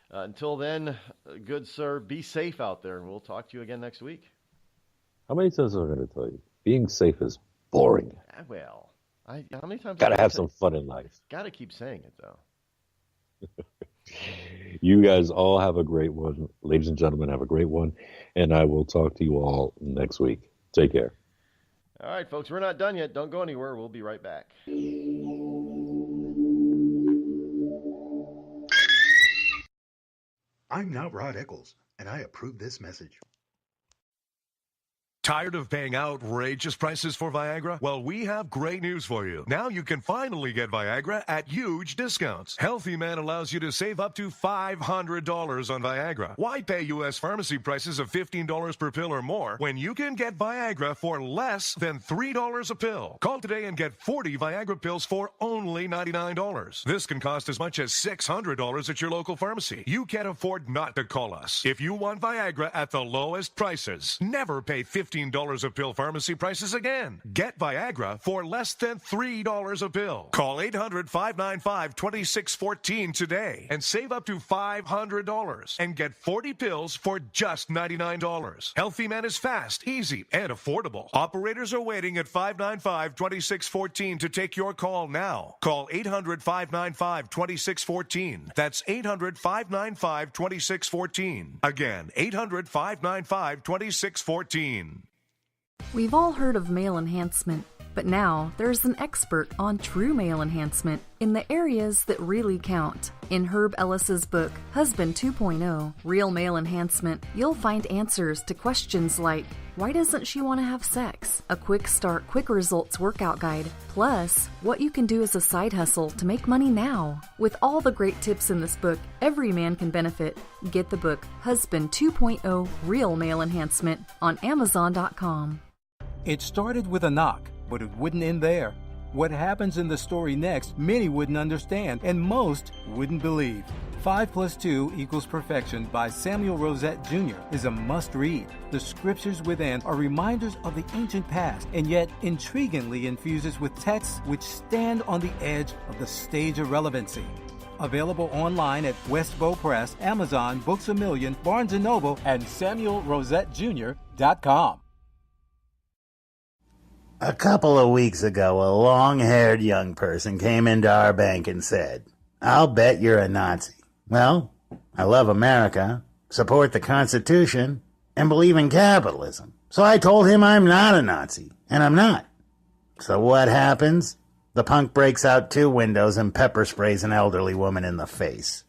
Speaker 4: until then, good sir, be safe out there, and we'll talk to you again next week.
Speaker 21: How many times am I going to tell you? Being safe is boring.
Speaker 4: Well, how many times?
Speaker 21: Gotta have some fun in life.
Speaker 4: Gotta keep saying it, though.
Speaker 21: You guys all have a great one. Ladies and gentlemen, have a great one. And I will talk to you all next week. Take care.
Speaker 4: All right, folks, we're not done yet. Don't go anywhere. We'll be right back.
Speaker 1: I'm not Rod Eccles, and I approve this message.
Speaker 22: Tired of paying outrageous prices for Viagra? Well, we have great news for you. Now you can finally get Viagra at huge discounts. Healthy Man allows you to save up to $500 on Viagra. Why pay U.S. pharmacy prices of $15 per pill or more when you can get Viagra for less than $3 a pill? Call today and get 40 Viagra pills for only $99. This can cost as much as $600 at your local pharmacy. You can't afford not to call us. If you want Viagra at the lowest prices, never pay $15 a pill pharmacy prices again. Get Viagra for less than $3 a pill. Call 800-595-2614 today and save up to $500 and get 40 pills for just $99. Healthy Man is fast, easy, and affordable. Operators are waiting at 595-2614 to take your call now. Call 800-595-2614. That's 800-595-2614. Again, 800-595-2614.
Speaker 23: We've all heard of male enhancement, but now there's an expert on true male enhancement in the areas that really count. In Herb Ellis's book, Husband 2.0, Real Male Enhancement, you'll find answers to questions like, why doesn't she want to have sex? A quick start, quick results workout guide, plus what you can do as a side hustle to make money now. With all the great tips in this book, every man can benefit. Get the book, Husband 2.0, Real Male Enhancement, on Amazon.com.
Speaker 3: It started with a knock, but it wouldn't end there. What happens in the story next, many wouldn't understand, and most wouldn't believe. 5 + 2 = Perfection by Samuel Rosette Jr. is a must-read. The scriptures within are reminders of the ancient past, and yet intriguingly infuses with texts which stand on the edge of the stage of relevancy. Available online at Westbow Press, Amazon, Books A Million, Barnes & Noble, and SamuelRosetteJr.com.
Speaker 1: A couple of weeks ago, a long-haired young person came into our bank and said, "I'll bet you're a Nazi." Well, I love America, support the Constitution, and believe in capitalism. So I told him I'm not a Nazi, and I'm not. So what happens? The punk breaks out 2 windows and pepper sprays an elderly woman in the face.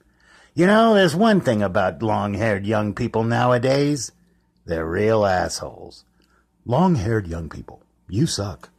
Speaker 1: You know, there's one thing about long-haired young people nowadays. They're real assholes. Long-haired young people. You suck.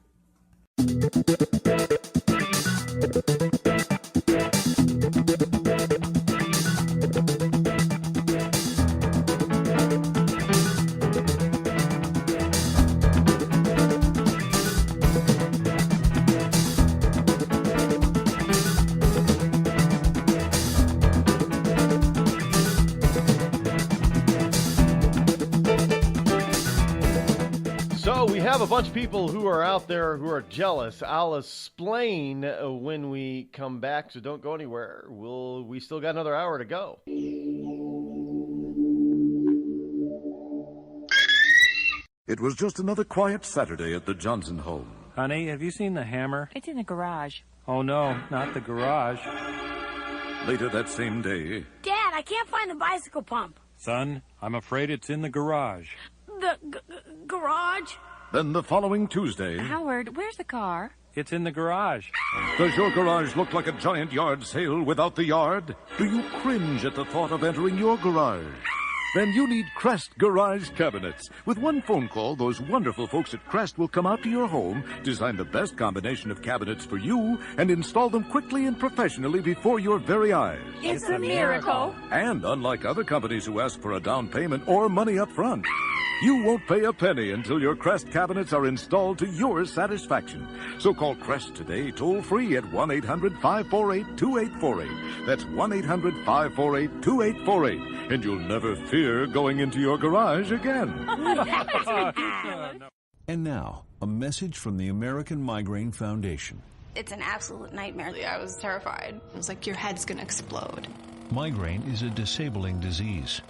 Speaker 4: Have a bunch of people who are out there who are jealous. I'll explain when we come back, so don't go anywhere. We still got another hour to go.
Speaker 11: It was just another quiet Saturday at the Johnson home.
Speaker 12: Honey, have you seen the hammer?
Speaker 13: It's in the garage.
Speaker 12: Oh, no, not the garage.
Speaker 11: Later that same day...
Speaker 13: Dad, I can't find the bicycle pump.
Speaker 12: Son, I'm afraid it's in the garage.
Speaker 13: The garage?
Speaker 11: Then the following Tuesday...
Speaker 2: Howard, where's the car?
Speaker 12: It's in the garage.
Speaker 11: Does your garage look like a giant yard sale without the yard? Do you cringe at the thought of entering your garage? Then you need Crest Garage Cabinets. With one phone call, those wonderful folks at Crest will come out to your home, design the best combination of cabinets for you, and install them quickly and professionally before your very eyes.
Speaker 13: It's a miracle.
Speaker 11: And unlike other companies who ask for a down payment or money up front, you won't pay a penny until your Crest cabinets are installed to your satisfaction. So call Crest today, toll-free at 1-800-548-2848. That's 1-800-548-2848. And you'll never fear going into your garage again.
Speaker 5: And now, a message from the American Migraine Foundation.
Speaker 6: It's an absolute nightmare. I was terrified. It was like your head's gonna explode.
Speaker 5: Migraine is a disabling disease.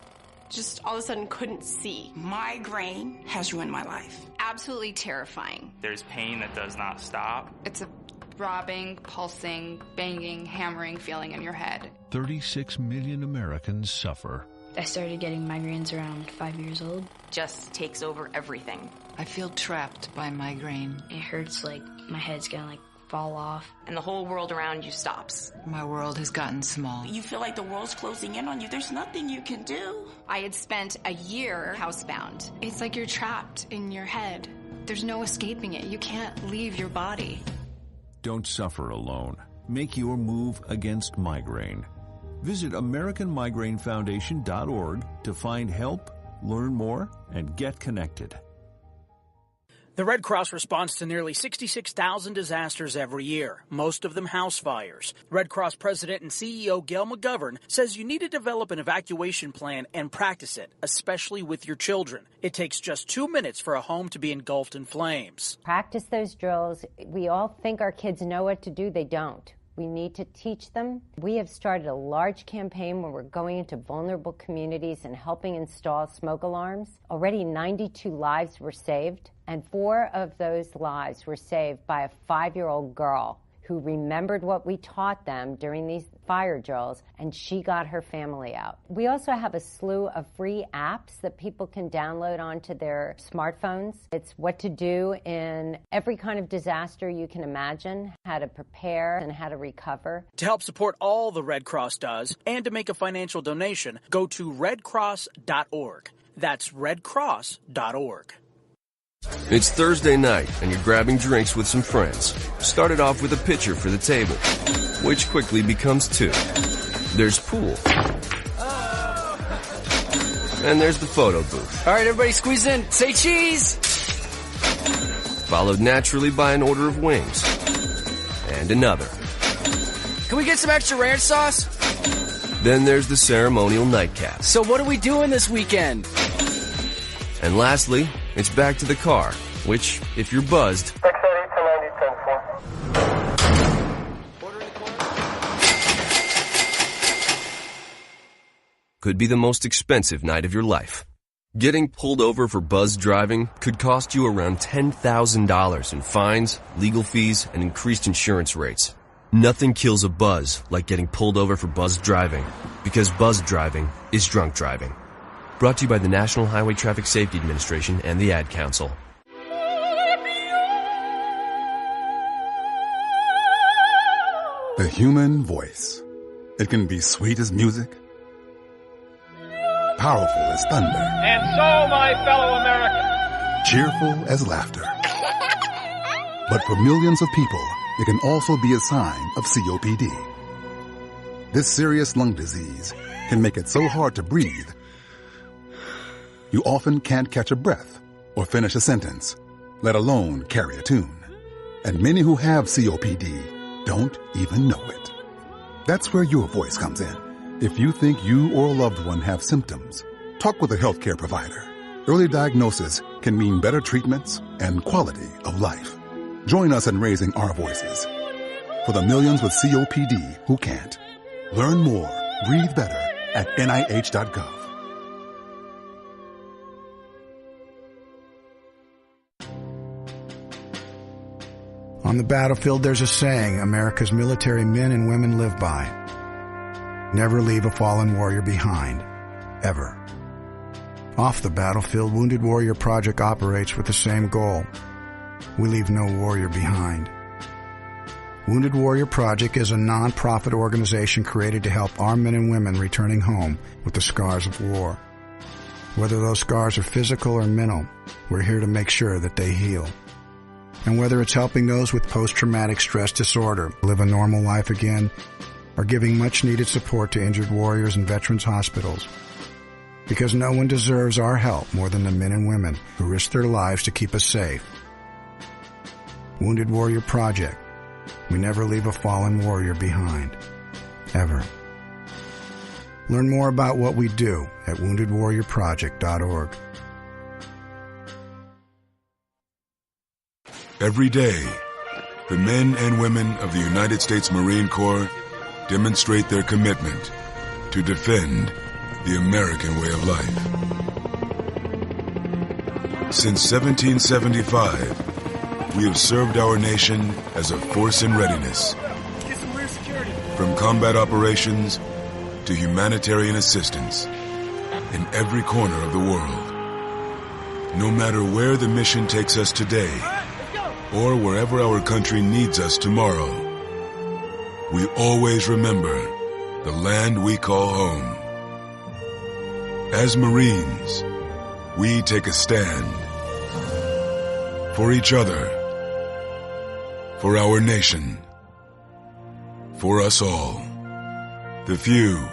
Speaker 6: Just all of a sudden couldn't see.
Speaker 8: Migraine has ruined my life.
Speaker 6: Absolutely terrifying.
Speaker 14: There's pain that does not stop.
Speaker 6: It's a throbbing, pulsing, banging, hammering feeling in your head.
Speaker 5: 36 million Americans suffer.
Speaker 15: I started getting migraines around 5 years old.
Speaker 14: Just takes over everything.
Speaker 15: I feel trapped by migraine. It hurts like my head's gonna fall off.
Speaker 14: And the whole world around you stops.
Speaker 15: My world has gotten small.
Speaker 8: You feel like the world's closing in on you. There's nothing you can do.
Speaker 6: I had spent a year housebound. It's like you're trapped in your head. There's no escaping it. You can't leave your body.
Speaker 5: Don't suffer alone. Make your move against migraine. Visit AmericanMigraineFoundation.org to find help, learn more, and get connected.
Speaker 16: The Red Cross responds to nearly 66,000 disasters every year, most of them house fires. Red Cross President and CEO Gail McGovern says you need to develop an evacuation plan and practice it, especially with your children. It takes just 2 minutes for a home to be engulfed in flames.
Speaker 17: Practice those drills. We all think our kids know what to do. They don't. We need to teach them. We have started a large campaign where we're going into vulnerable communities and helping install smoke alarms. Already 92 lives were saved, and 4 of those lives were saved by a 5-year-old girl who remembered what we taught them during these fire drills, and she got her family out. We also have a slew of free apps that people can download onto their smartphones. It's what to do in every kind of disaster you can imagine, how to prepare and how to recover.
Speaker 16: To help support all the Red Cross does and to make a financial donation, go to redcross.org. That's redcross.org.
Speaker 18: It's Thursday night, and you're grabbing drinks with some friends. Started off with a pitcher for the table, which quickly becomes 2. There's pool. And there's the photo booth.
Speaker 19: All right, everybody squeeze in. Say cheese!
Speaker 18: Followed naturally by an order of wings. And another.
Speaker 19: Can we get some extra ranch sauce?
Speaker 18: Then there's the ceremonial nightcap.
Speaker 19: So what are we doing this weekend?
Speaker 18: And lastly, it's back to the car, which, if you're buzzed, could be the most expensive night of your life. Getting pulled over for buzz driving could cost you around $10,000 in fines, legal fees, and increased insurance rates. Nothing kills a buzz like getting pulled over for buzz driving, because buzz driving is drunk driving. Brought to you by the National Highway Traffic Safety Administration and the Ad Council.
Speaker 30: The human voice. It can be sweet as music, powerful as thunder,
Speaker 26: and so, my fellow Americans,
Speaker 30: cheerful as laughter. But for millions of people, it can also be a sign of COPD. This serious lung disease can make it so hard to breathe, you often can't catch a breath or finish a sentence, let alone carry a tune. And many who have COPD don't even know it. That's where your voice comes in. If you think you or a loved one have symptoms, talk with a healthcare provider. Early diagnosis can mean better treatments and quality of life. Join us in raising our voices for the millions with COPD who can't. Learn more, breathe better at NIH.gov.
Speaker 31: On the battlefield, there's a saying America's military men and women live by. Never leave a fallen warrior behind. Ever. Off the battlefield, Wounded Warrior Project operates with the same goal. We leave no warrior behind. Wounded Warrior Project is a non-profit organization created to help our men and women returning home with the scars of war. Whether those scars are physical or mental, we're here to make sure that they heal. And whether it's helping those with post-traumatic stress disorder live a normal life again, or giving much-needed support to injured warriors in veterans' hospitals, because no one deserves our help more than the men and women who risk their lives to keep us safe. Wounded Warrior Project. We never leave a fallen warrior behind. Ever. Learn more about what we do at woundedwarriorproject.org.
Speaker 7: Every day, the men and women of the United States Marine Corps demonstrate their commitment to defend the American way of life. Since 1775, we have served our nation as a force in readiness. From combat operations to humanitarian assistance in every corner of the world. No matter where the mission takes us today, or wherever our country needs us tomorrow, we always remember the land we call home. As Marines, we take a stand for each other, for our nation, for us all. The few,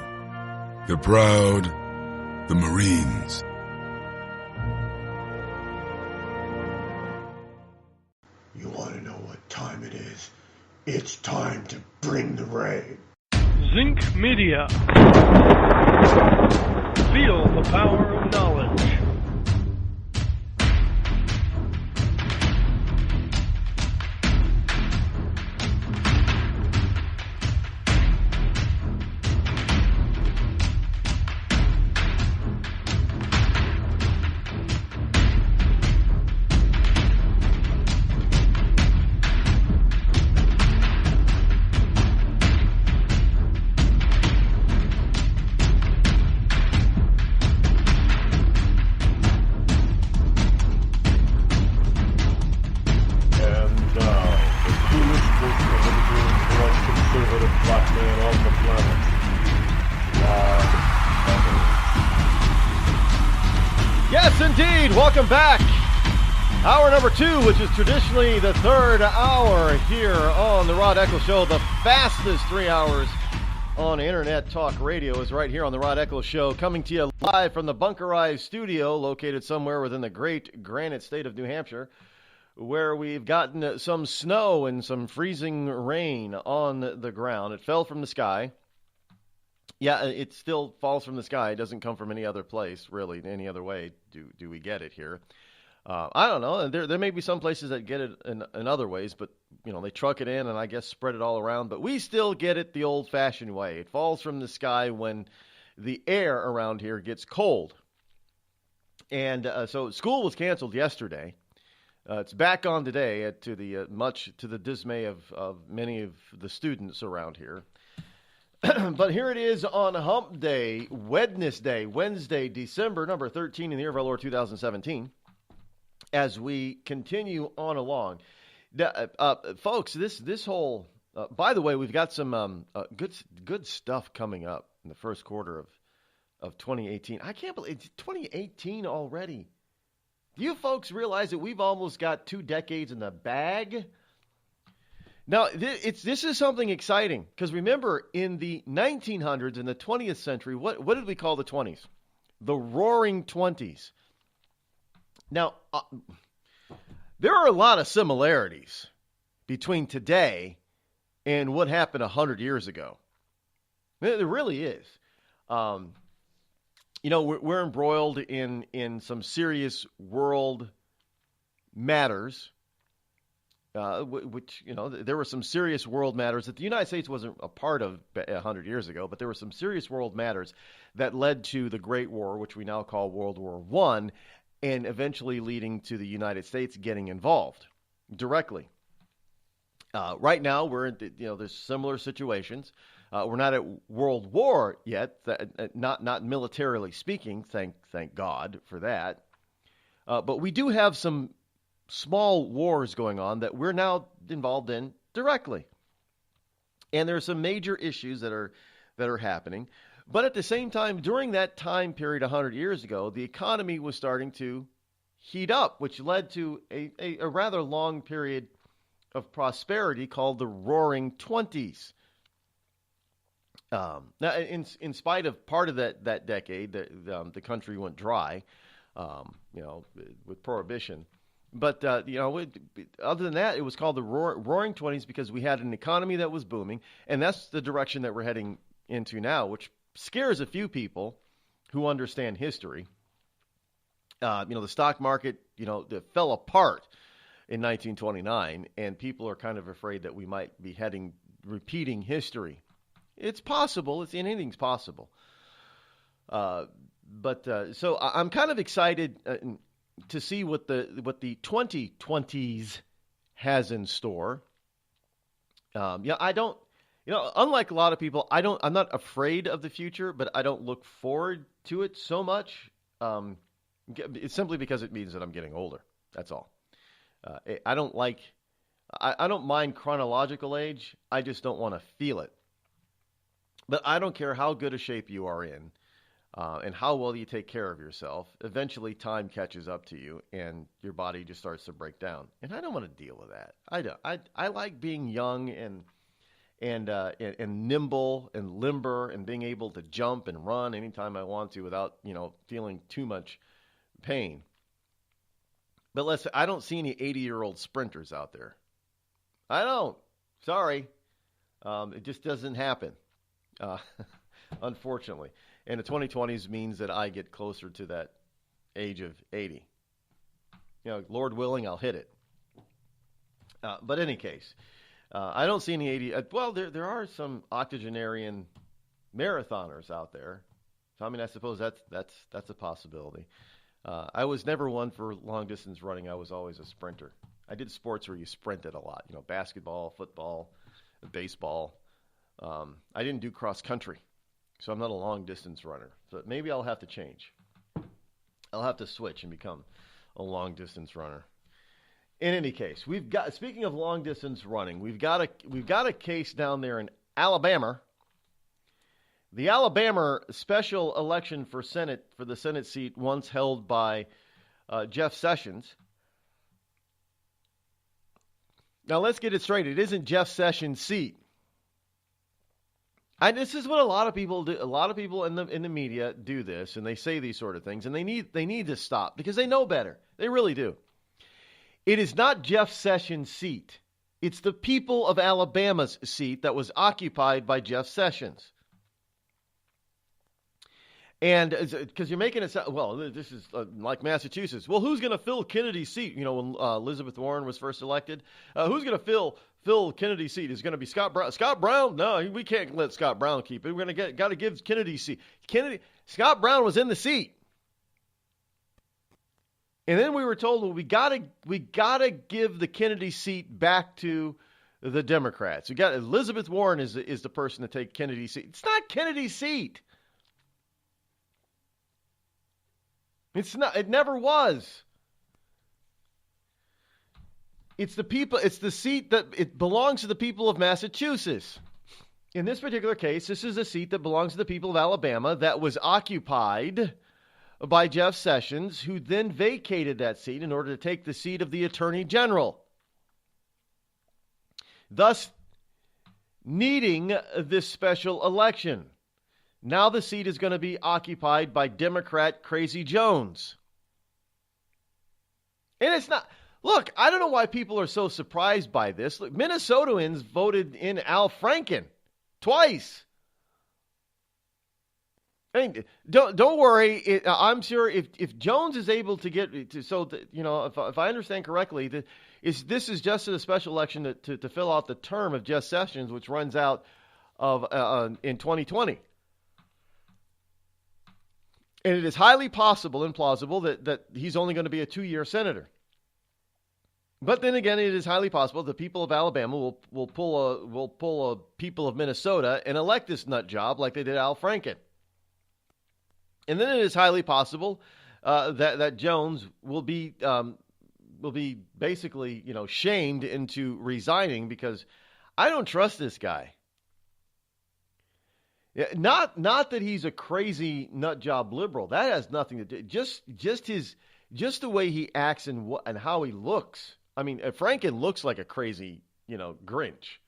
Speaker 7: the proud, the Marines.
Speaker 9: You want to know what time it is? It's time to bring the rain.
Speaker 10: Zinc Media. Feel the power of knowledge.
Speaker 4: Welcome back. Hour number 2, which is traditionally the third hour here on the Rod Eccles Show. The fastest 3 hours on Internet Talk Radio is right here on the Rod Eccles Show, coming to you live from the bunkerized studio located somewhere within the great granite state of New Hampshire, where we've gotten some snow and some freezing rain on the ground. It fell from the sky. Yeah, it still falls from the sky. It doesn't come from any other place, really, any other way do we get it here. I don't know. There may be some places that get it in other ways, but, you know, they truck it in and I guess spread it all around. But we still get it the old-fashioned way. It falls from the sky when the air around here gets cold. And so school was canceled yesterday. It's back on today to the dismay of many of the students around here. But here it is on Hump Day, Wednesday, December number 13 in the year of our Lord 2017, as we continue on along. Folks, this whole, by the way, we've got some good stuff coming up in the first quarter of 2018. I can't believe it's 2018 already. Do you folks realize that we've almost got 2 decades in the bag? Now, this is something exciting, because remember, in the 1900s, in the 20th century, what did we call the 20s? The Roaring Twenties. Now, there are a lot of similarities between today and what happened 100 years ago. There really is. You know, we're embroiled in some serious world matters. Which, you know, there were some serious world matters that the United States wasn't a part of 100 years ago, but there were some serious world matters that led to the Great War, which we now call World War I, and eventually leading to the United States getting involved directly. Right now, we're in, there's similar situations. We're not at World War yet, not militarily speaking, thank God for that. But we do have some small wars going on that we're now involved in directly. And there are some major issues that are happening. But at the same time, during that time period 100 years ago, the economy was starting to heat up, which led to a rather long period of prosperity called the Roaring Twenties. Now, in spite of part of that decade, the country went dry, with prohibition. But, other than that, it was called the Roaring Twenties because we had an economy that was booming, and that's the direction that we're heading into now, which scares a few people who understand history. The stock market, fell apart in 1929, and people are kind of afraid that we might be repeating history. It's possible. Anything's possible. So I'm kind of excited to see what the 2020s has in store. I don't, unlike a lot of people, I'm not afraid of the future, but I don't look forward to it so much. It's simply because it means that I'm getting older. That's all. I don't mind chronological age. I just don't want to feel it. But I don't care how good a shape you are in and how well you take care of yourself. Eventually, time catches up to you, and your body just starts to break down. And I don't want to deal with that. I don't. I like being young and nimble and limber and being able to jump and run anytime I want to without feeling too much pain. But I don't see any 80-year-old sprinters out there. I don't. Sorry. It just doesn't happen. Unfortunately. And the 2020s means that I get closer to that age of 80. Lord willing, I'll hit it. But in any case, I don't see any 80. Well, there are some octogenarian marathoners out there. So, I suppose that's a possibility. I was never one for long distance running. I was always a sprinter. I did sports where you sprinted a lot. Basketball, football, baseball. I didn't do cross country, so I'm not a long distance runner. So maybe I'll have to change. I'll have to switch and become a long distance runner. In any case, speaking of long distance running, we've got a case down there in Alabama. The Alabama special election for the Senate seat once held by Jeff Sessions. Now let's get it straight. It isn't Jeff Sessions' seat. This is what a lot of people do. A lot of people in the media do this, and they say these sort of things, and they need to stop because they know better. They really do. It is not Jeff Sessions' seat. It's the people of Alabama's seat that was occupied by Jeff Sessions. And because you're making it sound, well, this is like Massachusetts. Well, who's going to fill Kennedy's seat? When Elizabeth Warren was first elected, who's going to fill Kennedy's seat? Is it going to be Scott Brown? Scott Brown? No, we can't let Scott Brown keep it. We're going to got to give Kennedy's seat. Scott Brown was in the seat, and then we were told, well, we gotta give the Kennedy seat back to the Democrats. We got Elizabeth Warren is the person to take Kennedy's seat. It's not Kennedy's seat. It's not. It never was. It's the people. It's the seat that it belongs to the people of Massachusetts. In this particular case, this is a seat that belongs to the people of Alabama that was occupied by Jeff Sessions, who then vacated that seat in order to take the seat of the Attorney General, thus needing this special election. Now the seat is going to be occupied by Democrat Crazy Jones. And it's not... Look, I don't know why people are so surprised by this. Look, Minnesotans voted in Al Franken twice. I mean, don't worry. I'm sure if Jones is able to get... if I understand correctly, this is just a special election to fill out the term of Jeff Sessions, which runs out in 2020. And it is highly possible and plausible that he's only going to be a 2-year senator. But then again, it is highly possible the people of Alabama will pull a people of Minnesota and elect this nut job like they did Al Franken. And then it is highly possible that Jones will be basically, shamed into resigning because I don't trust this guy. Not that he's a crazy nut job liberal. That has nothing to do. Just the way he acts and how he looks. I mean, Franken looks like a crazy, Grinch,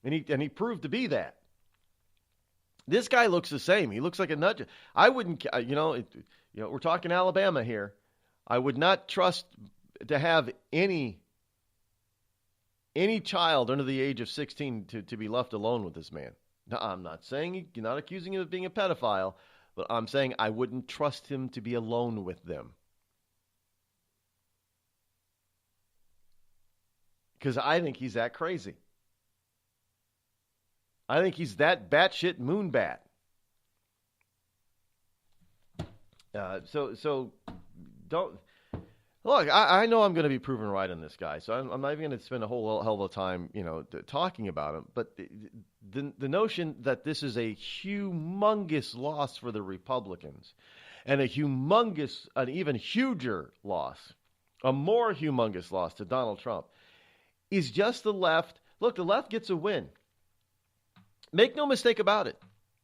Speaker 4: and he proved to be that. This guy looks the same. He looks like a nut job. I wouldn't, we're talking Alabama here. I would not trust to have any child under the age of 16 to be left alone with this man. Now, I'm not saying you're not accusing him of being a pedophile, but I'm saying I wouldn't trust him to be alone with them. Because I think he's that crazy. I think he's that batshit moonbat. So don't look. I know I'm going to be proven right on this guy, so I'm not even going to spend a whole hell of a time, talking about him. But the notion that this is a humongous loss for the Republicans, and an even huger loss, a more humongous loss to Donald Trump, is just the left. Look, the left gets a win. Make no mistake about it.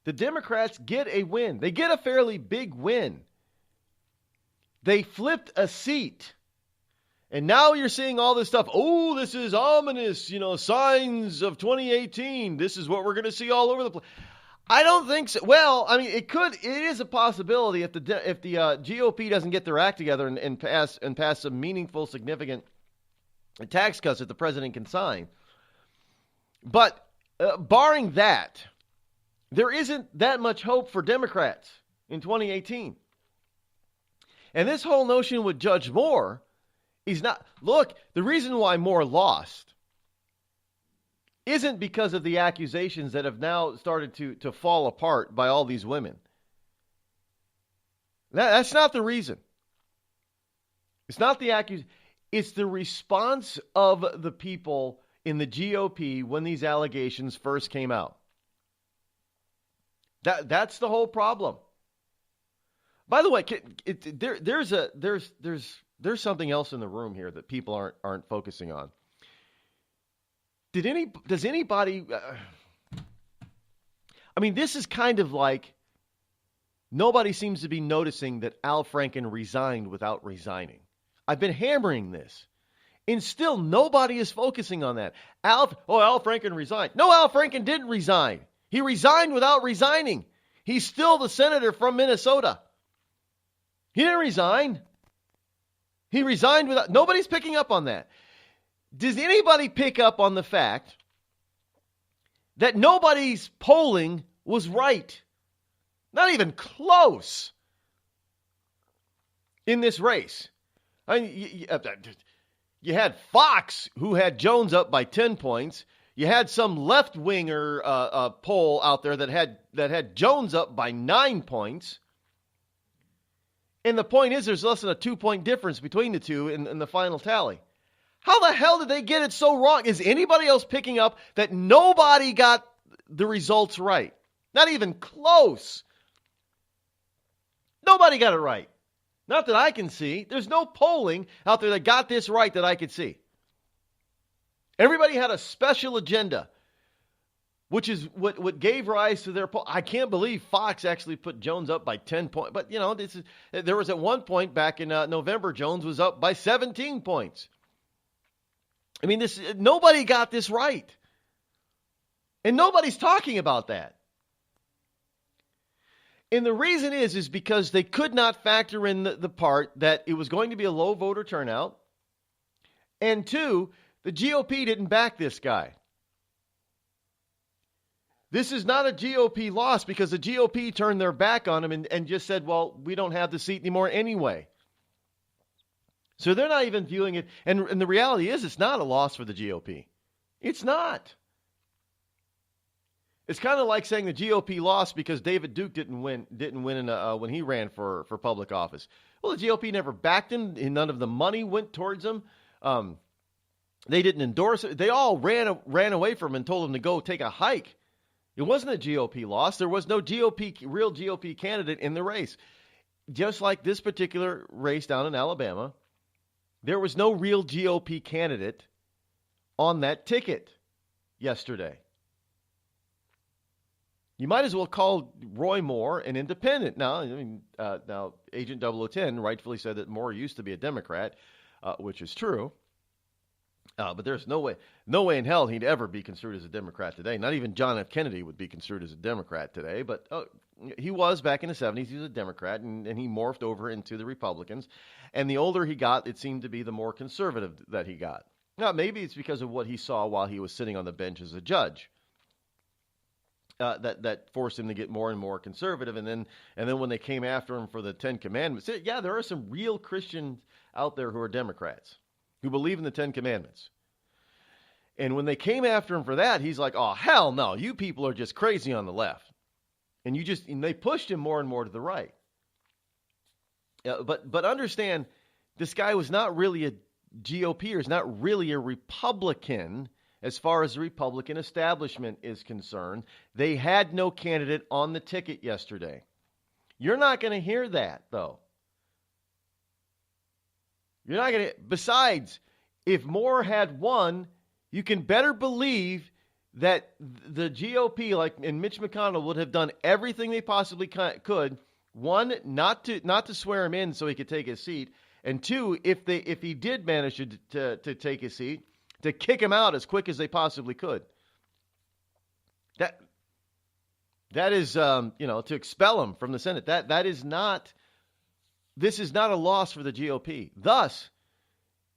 Speaker 4: The Democrats get a win. They get a fairly big win. They flipped a seat. And now you're seeing all this stuff. Oh, this is ominous, signs of 2018. This is what we're going to see all over the place. I don't think so. Well, I mean, it is a possibility if the GOP doesn't get their act together and pass some meaningful, significant tax cuts that the president can sign. But barring that, there isn't that much hope for Democrats in 2018. And this whole notion with Judge Moore is not... Look, the reason why Moore lost isn't because of the accusations that have now started to fall apart by all these women. That's not the reason. It's not the accusation. It's the response of the people in the GOP when these allegations first came out. That's the whole problem. By the way, there's something else in the room here that people aren't focusing on. Does anybody? I mean, this is kind of like nobody seems to be noticing that Al Franken resigned without resigning. I've been hammering this, and still nobody is focusing on that. Al Franken resigned. No, Al Franken didn't resign. He resigned without resigning. He's still the senator from Minnesota. He didn't resign. He resigned without... Nobody's picking up on that. Does anybody pick up on the fact that nobody's polling was right? Not even close in this race. I mean, you had Fox, who had Jones up by 10 points. You had some left-winger poll out there that had Jones up by 9 points. And the point is, there's less than a 2-point difference between the two in the final tally. How the hell did they get it so wrong? Is anybody else picking up that nobody got the results right? Not even close. Nobody got it right. Not that I can see. There's no polling out there that got this right that I could see. Everybody had a special agenda, which is what gave rise to their poll. I can't believe Fox actually put Jones up by 10 points. But, there was at one point back in November, Jones was up by 17 points. I mean, nobody got this right. And nobody's talking about that. And the reason is because they could not factor in the part that it was going to be a low voter turnout. And two, the GOP didn't back this guy. This is not a GOP loss because the GOP turned their back on him and just said, well, we don't have the seat anymore anyway. So they're not even viewing it. And the reality is it's not a loss for the GOP. It's not. It's kind of like saying the GOP lost because David Duke didn't win when he ran for public office. Well, the GOP never backed him. None of the money went towards him. They didn't endorse it. They all ran away from him and told him to go take a hike. It wasn't a GOP loss. There was no real GOP candidate in the race. Just like this particular race down in Alabama, there was no real GOP candidate on that ticket yesterday. You might as well call Roy Moore an independent. Now, now Agent 010 rightfully said that Moore used to be a Democrat, which is true. But there's no way in hell he'd ever be construed as a Democrat today. Not even John F. Kennedy would be construed as a Democrat today. But he was back in the 70s. He was a Democrat, and he morphed over into the Republicans. And the older he got, it seemed to be the more conservative that he got. Now, maybe it's because of what he saw while he was sitting on the bench as a judge. That forced him to get more and more conservative. And then when they came after him for the Ten Commandments, yeah, there are some real Christians out there who are Democrats, who believe in the Ten Commandments. And when they came after him for that, he's like, oh, hell no, you people are just crazy on the left. And they pushed him more and more to the right. But understand, this guy was not really a GOP, is not really a Republican as far as the Republican establishment is concerned. They had no candidate on the ticket yesterday. You're not going to hear that, though. You're not going to. Besides, if Moore had won, you can better believe that the GOP, like and Mitch McConnell, would have done everything they possibly could. One, not to swear him in so he could take his seat, and two, if he did manage to take his seat, to kick him out as quick as they possibly could. That is to expel him from the Senate. That is not. This is not a loss for the GOP. Thus,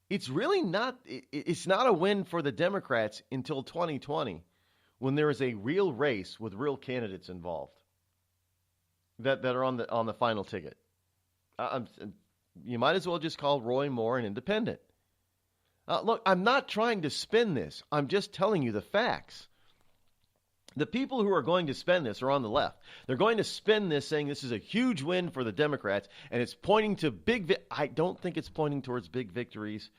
Speaker 4: it's really not. It's not a win for the Democrats until 2020, when there is a real race with real candidates involved that are on the final ticket. You might as well just call Roy Moore an independent. Look, I'm not trying to spin this. I'm just telling you the facts. The people who are going to spin this are on the left. They're going to spin this saying this is a huge win for the Democrats, and it's pointing to I don't think it's pointing towards big victories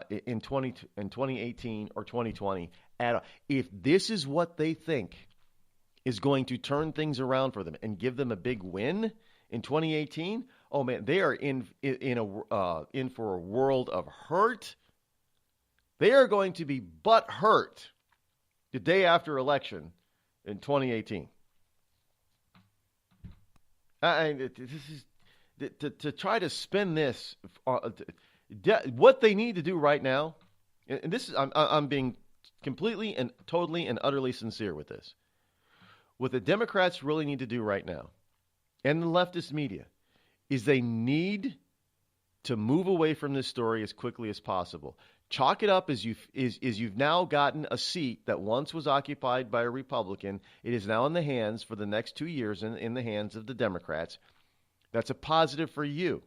Speaker 4: in 2018 or 2020 at all. If this is what they think is going to turn things around for them and give them a big win in 2018, oh man, they are in for a world of hurt. They are going to be butt hurt the day after election in 2018. This is to try to spin this. What they need to do right now, and this is I'm being completely and totally and utterly sincere with this. What the Democrats really need to do right now, and the leftist media, is they need to move away from this story as quickly as possible. Chalk it up as you've now gotten a seat that once was occupied by a Republican. It is now in the hands for the next 2 years in the hands of the Democrats. That's a positive for you.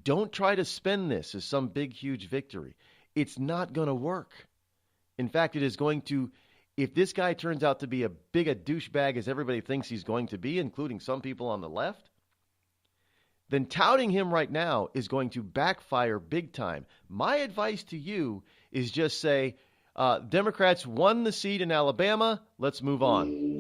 Speaker 4: Don't try to spin this as some big, huge victory. It's not going to work. In fact, it is going to, if this guy turns out to be a big a douchebag as everybody thinks he's going to be, including some people on the left, then touting him right now is going to backfire big time. My advice to you is just say, Democrats won the seat in Alabama. Let's move on.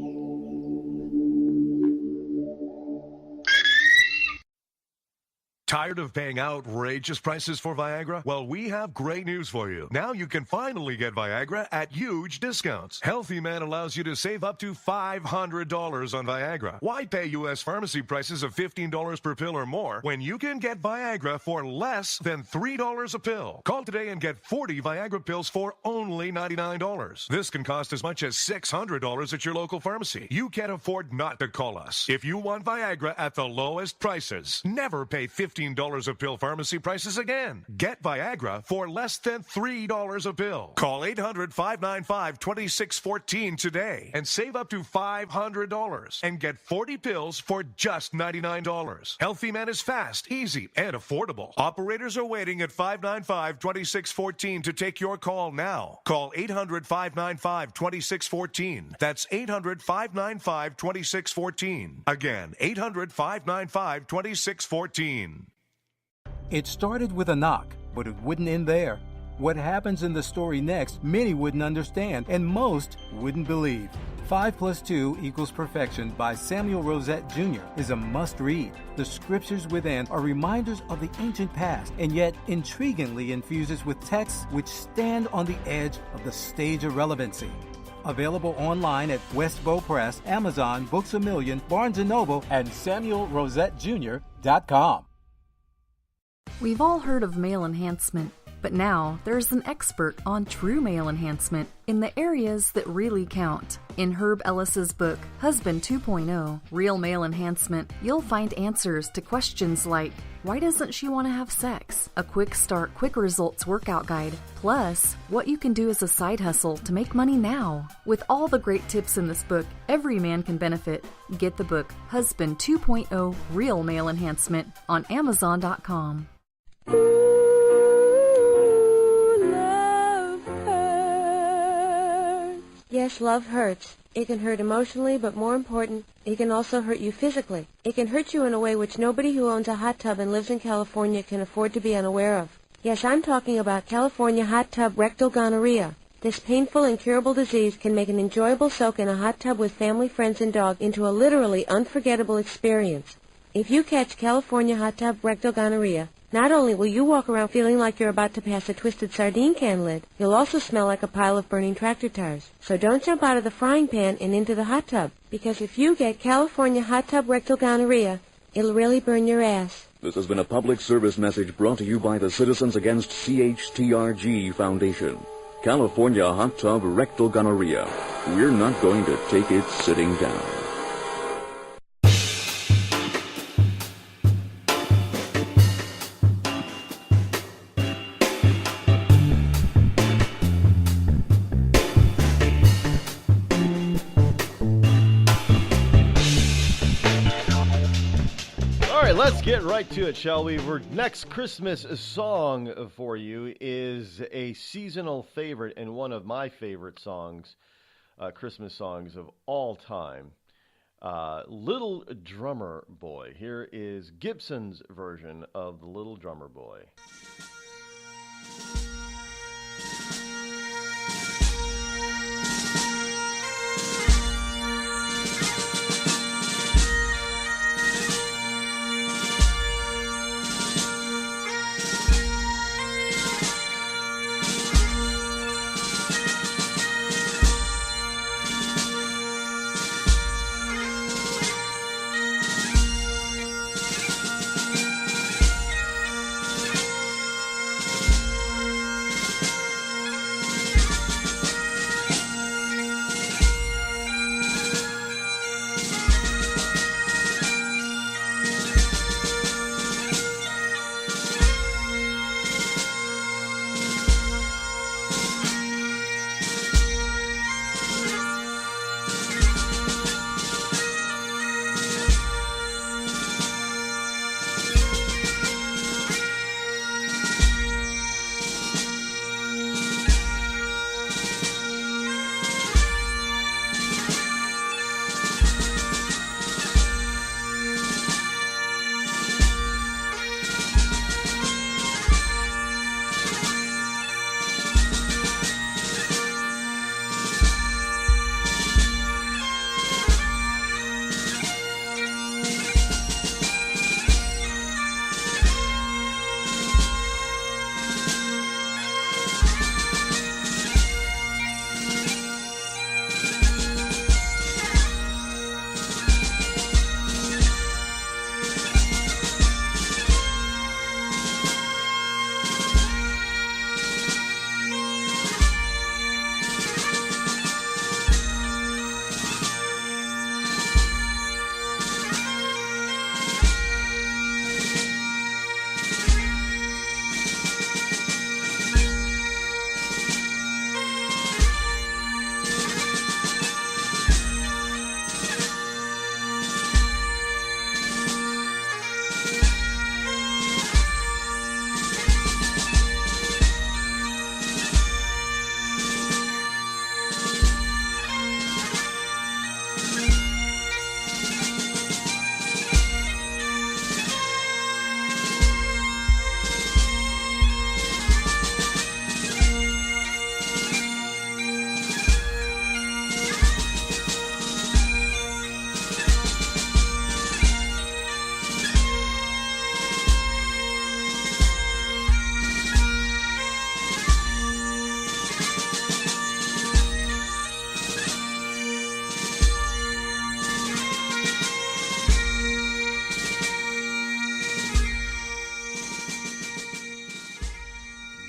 Speaker 1: Tired of paying outrageous prices for Viagra? Well, we have great news for you. Now you can finally get Viagra at huge discounts. Healthy Man allows you to save up to $500 on Viagra. Why pay U.S. pharmacy prices of $15 per pill or more when you can get Viagra for less than $3 a pill? Call today and get 40 Viagra pills for only $99. This can cost as much as $600 at your local pharmacy. You can't afford not to call us. If you want Viagra at the lowest prices, never pay $15 a pill pharmacy prices again. Get Viagra for less than $3 a pill. Call 800-595-2614 today and save up to $500 and get 40 pills for just $99. Healthy Man is fast, easy, and affordable. Operators are waiting at 595-2614 to take your call now. Call 800-595-2614. That's 800-595-2614. Again, 800-595-2614.
Speaker 3: It started with a knock
Speaker 2: But it wouldn't end there. What happens in the story next, many wouldn't understand, and most wouldn't believe. 5 + 2 = Perfection by Samuel Rosette Jr. is a must-read. The scriptures within are reminders of the ancient past, and yet intriguingly infuses with texts which stand on the edge of the stage of relevancy. Available online at Westbow Press, Amazon, Books A Million, Barnes & Noble, and SamuelRosetteJr.com.
Speaker 3: We've all heard of male enhancement, but now there's an expert on true male enhancement in the areas that really count. In Herb Ellis's book, Husband 2.0, Real Male Enhancement, you'll find answers to questions like, why doesn't she want to have sex? A quick start, quick results workout guide, plus what you can do as a side hustle to make money now. With all the great tips in this book, every man can benefit. Get the book, Husband 2.0, Real Male Enhancement, on Amazon.com.
Speaker 20: Yes, love hurts. It can hurt emotionally, but more important, it can also hurt you physically. It can hurt you in a way which nobody who owns a hot tub and lives in California can afford to be unaware of. Yes, I'm talking about California hot tub rectal gonorrhea. This painful, incurable disease can make an enjoyable soak in a hot tub with family, friends, and dog into a literally unforgettable experience. If you catch California hot tub rectal gonorrhea, not only will you walk around feeling like you're about to pass a twisted sardine can lid, you'll also smell like a pile of burning tractor tires. So don't jump out of the frying pan and into the hot tub, because if you get California hot tub rectal gonorrhea, it'll really burn your ass.
Speaker 21: This has been a public service message brought to you by the Citizens Against CHTRG Foundation. California hot tub rectal gonorrhea. We're not going to take it sitting down.
Speaker 4: Let's get right to it, shall we? Our next Christmas song for you is a seasonal favorite and one of my favorite songs, Christmas songs of all time. Little Drummer Boy. Here is Gibson's version of The Little Drummer Boy.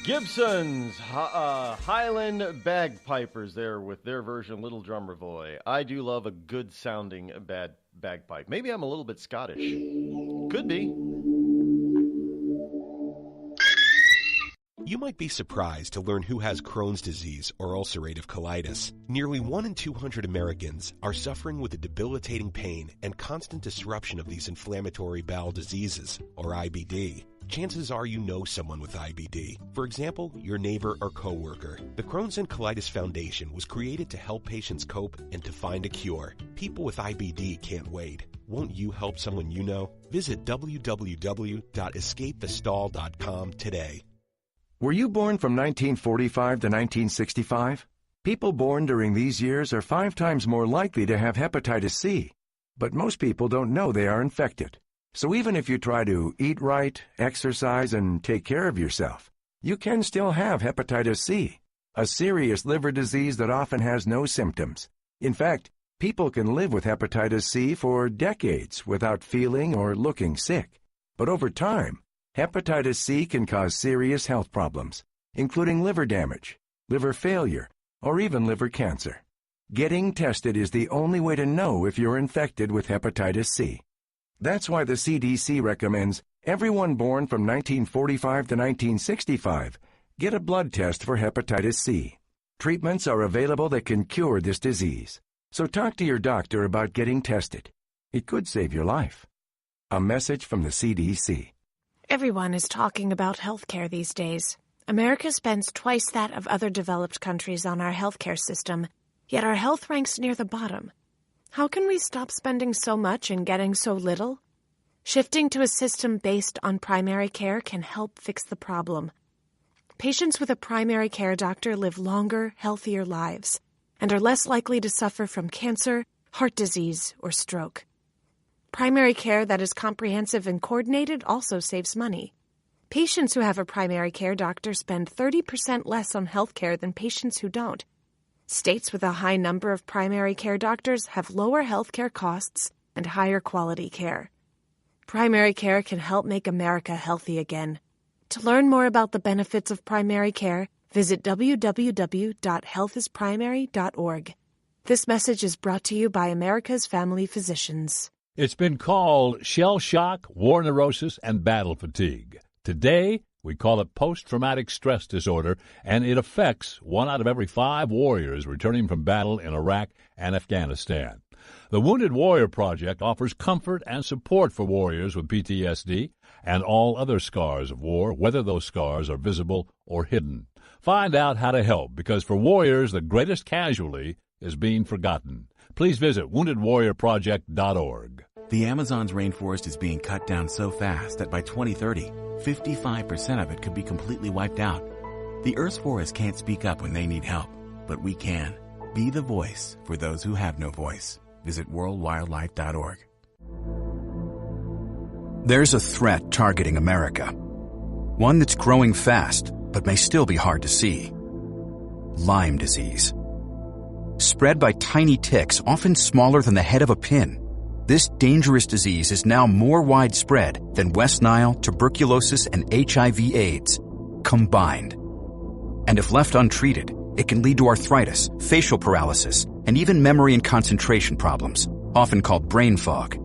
Speaker 4: Gibson's Highland Bagpipers there with their version Little Drummer Boy. I do love a good sounding bagpipe. Maybe I'm a little bit Scottish. Could be.
Speaker 11: You might be surprised to learn who has Crohn's disease or ulcerative colitis. Nearly 1 in 200 Americans are suffering with the debilitating pain and constant disruption of these inflammatory bowel diseases, or IBD. Chances are you know someone with IBD. For example, your neighbor or coworker. The Crohn's and Colitis Foundation was created to help patients cope and to find a cure. People with IBD can't wait. Won't you help someone you know? Visit www.escapethestall.com today.
Speaker 12: Were you born from 1945 to 1965? People born during these years are 5 times more likely to have hepatitis C, but most people don't know they are infected. So even if you try to eat right, exercise, and take care of yourself, you can still have hepatitis C, a serious liver disease that often has no symptoms. In fact, people can live with hepatitis C for decades without feeling or looking sick. But over time, hepatitis C can cause serious health problems, including liver damage, liver failure, or even liver cancer. Getting tested is the only way to know if you're infected with hepatitis C. That's why the CDC recommends everyone born from 1945 to 1965 get a blood test for hepatitis C. Treatments are available that can cure this disease. So talk to your doctor about getting tested. It could save your life. A message from the CDC.
Speaker 13: Everyone is talking about healthcare these days. America spends twice that of other developed countries on our healthcare system, yet our health ranks near the bottom. How can we stop spending so much and getting so little? Shifting to a system based on primary care can help fix the problem. Patients with a primary care doctor live longer, healthier lives and are less likely to suffer from cancer, heart disease, or stroke. Primary care that is comprehensive and coordinated also saves money. Patients who have a primary care doctor spend 30% less on health care than patients who don't. States with a high number of primary care doctors have lower health care costs and higher quality care. Primary care can help make America healthy again. To learn more about the benefits of primary care, visit www.healthisprimary.org. This message is brought to you by America's Family Physicians.
Speaker 14: It's been called shell shock, war neurosis, and battle fatigue. Today, we call it post-traumatic stress disorder, and it affects 1 out of every 5 warriors returning from battle in Iraq and Afghanistan. The Wounded Warrior Project offers comfort and support for warriors with PTSD and all other scars of war, whether those scars are visible or hidden. Find out how to help, because for warriors, the greatest casualty is being forgotten. Please visit woundedwarriorproject.org.
Speaker 22: The Amazon's rainforest is being cut down so fast that by 2030, 55% of it could be completely wiped out. The Earth's forests can't speak up when they need help, but we can. Be the voice for those who have no voice. Visit worldwildlife.org.
Speaker 23: There's a threat targeting America. One that's growing fast, but may still be hard to see. Lyme disease. Spread by tiny ticks, often smaller than the head of a pin. This dangerous disease is now more widespread than West Nile, tuberculosis, and HIV/AIDS combined. And if left untreated, it can lead to arthritis, facial paralysis, and even memory and concentration problems, often called brain fog.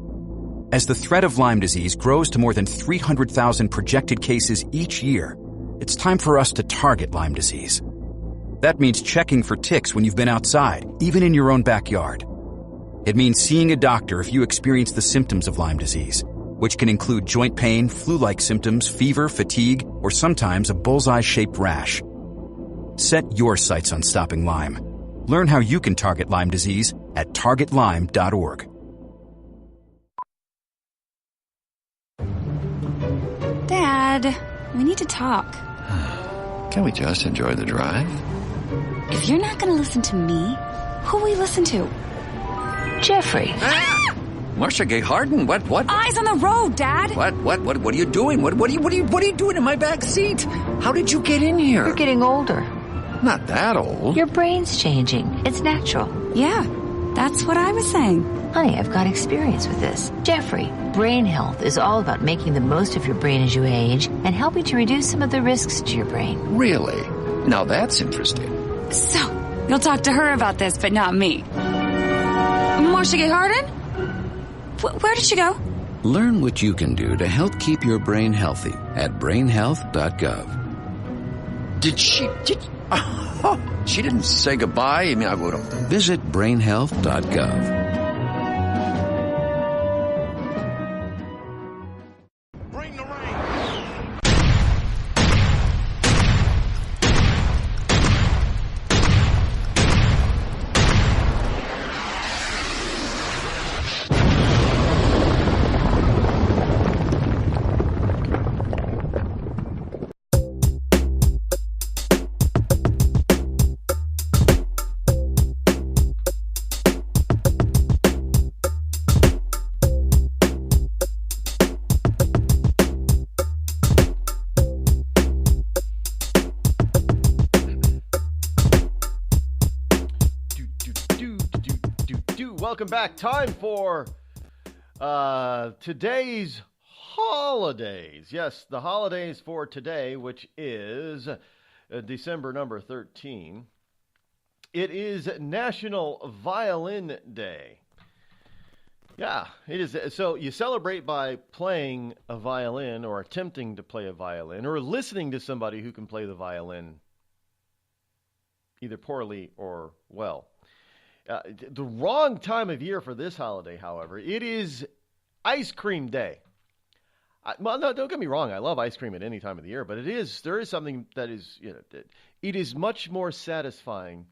Speaker 23: As the threat of Lyme disease grows to more than 300,000 projected cases each year, it's time for us to target Lyme disease. That means checking for ticks when you've been outside, even in your own backyard. It means seeing a doctor if you experience the symptoms of Lyme disease, which can include joint pain, flu-like symptoms, fever, fatigue, or sometimes a bullseye-shaped rash. Set your sights on stopping Lyme. Learn how you can target Lyme disease at targetlyme.org.
Speaker 24: Dad, we need to talk.
Speaker 25: Can we just enjoy the drive?
Speaker 24: If you're not going to listen to me, who will we listen to? Jeffrey.
Speaker 25: Ah! Marcia Gay Harden, what?
Speaker 24: Eyes on the road, Dad.
Speaker 25: What are you doing? What are you doing in my back seat? How did you get in here?
Speaker 27: You're getting older.
Speaker 25: Not that old.
Speaker 27: Your brain's changing. It's natural.
Speaker 24: Yeah, That's what I was saying.
Speaker 5: Honey, I've got experience with this. Jeffrey, brain health is all about making the most of your brain as you age and helping to reduce some of the risks to your brain.
Speaker 25: Really? Now that's interesting.
Speaker 24: So, you'll talk to her about this, but not me. Marcia Gay Harden? Where did she go?
Speaker 25: Learn what you can do to help keep your brain healthy at brainhealth.gov. She didn't say goodbye? I mean, I would have. Visit brainhealth.gov.
Speaker 4: Welcome back. Time for today's holidays. Yes, the holidays for today, which is December number 13. It is National Violin Day. Yeah, it is. So you celebrate by playing a violin or attempting to play a violin or listening to somebody who can play the violin either poorly or well. The wrong time of year for this holiday, however, it is Ice Cream Day. Well, no, don't get me wrong. I love ice cream at any time of the year, but there is something that is, it is much more satisfying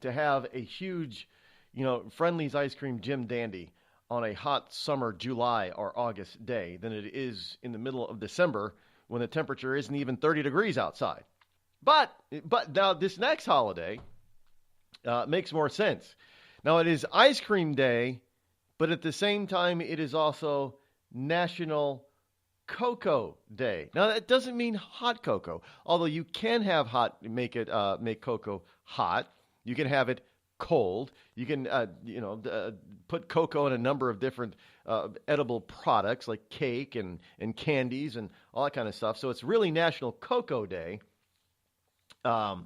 Speaker 4: to have a huge, Friendly's Ice Cream Jim Dandy on a hot summer July or August day than it is in the middle of December when the temperature isn't even 30 degrees outside. But now this next holiday makes more sense. Now, it is Ice Cream Day, but at the same time, it is also National Cocoa Day. Now, that doesn't mean hot cocoa, although you can have make cocoa hot. You can have it cold. You can, put cocoa in a number of different edible products like cake and candies and all that kind of stuff. So it's really National Cocoa Day. But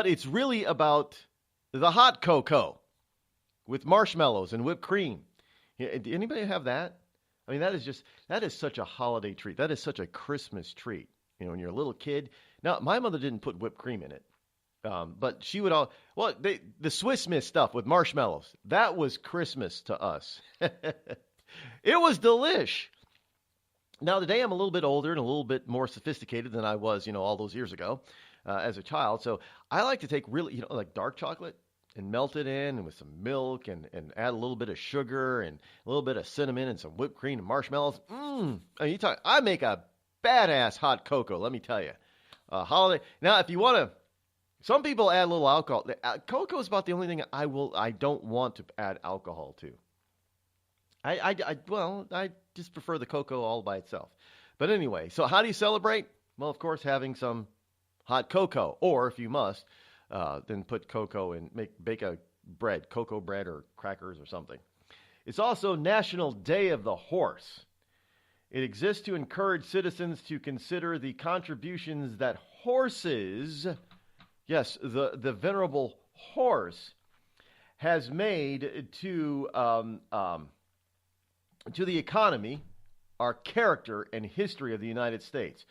Speaker 4: it's really about the hot cocoa with marshmallows and whipped cream. Anybody have that? I mean, that is such a holiday treat. That is such a Christmas treat. When you're a little kid. Now, my mother didn't put whipped cream in it, but she would the Swiss Miss stuff with marshmallows. That was Christmas to us. It was delish. Now, today I'm a little bit older and a little bit more sophisticated than I was, all those years ago. As a child. So I like to take really, like dark chocolate and melt it in and with some milk and add a little bit of sugar and a little bit of cinnamon and some whipped cream and marshmallows. I make a badass hot cocoa, let me tell you. Holiday. Now, if you want to, some people add a little alcohol. Cocoa is about the only thing I don't want to add alcohol to. I just prefer the cocoa all by itself. But anyway, so how do you celebrate? Well, of course, having some hot cocoa, or if you must, then put cocoa and bake a bread, cocoa bread or crackers or something. It's also National Day of the Horse. It exists to encourage citizens to consider the contributions that horses, yes, the venerable horse, has made to the economy, our character, and history of the United States.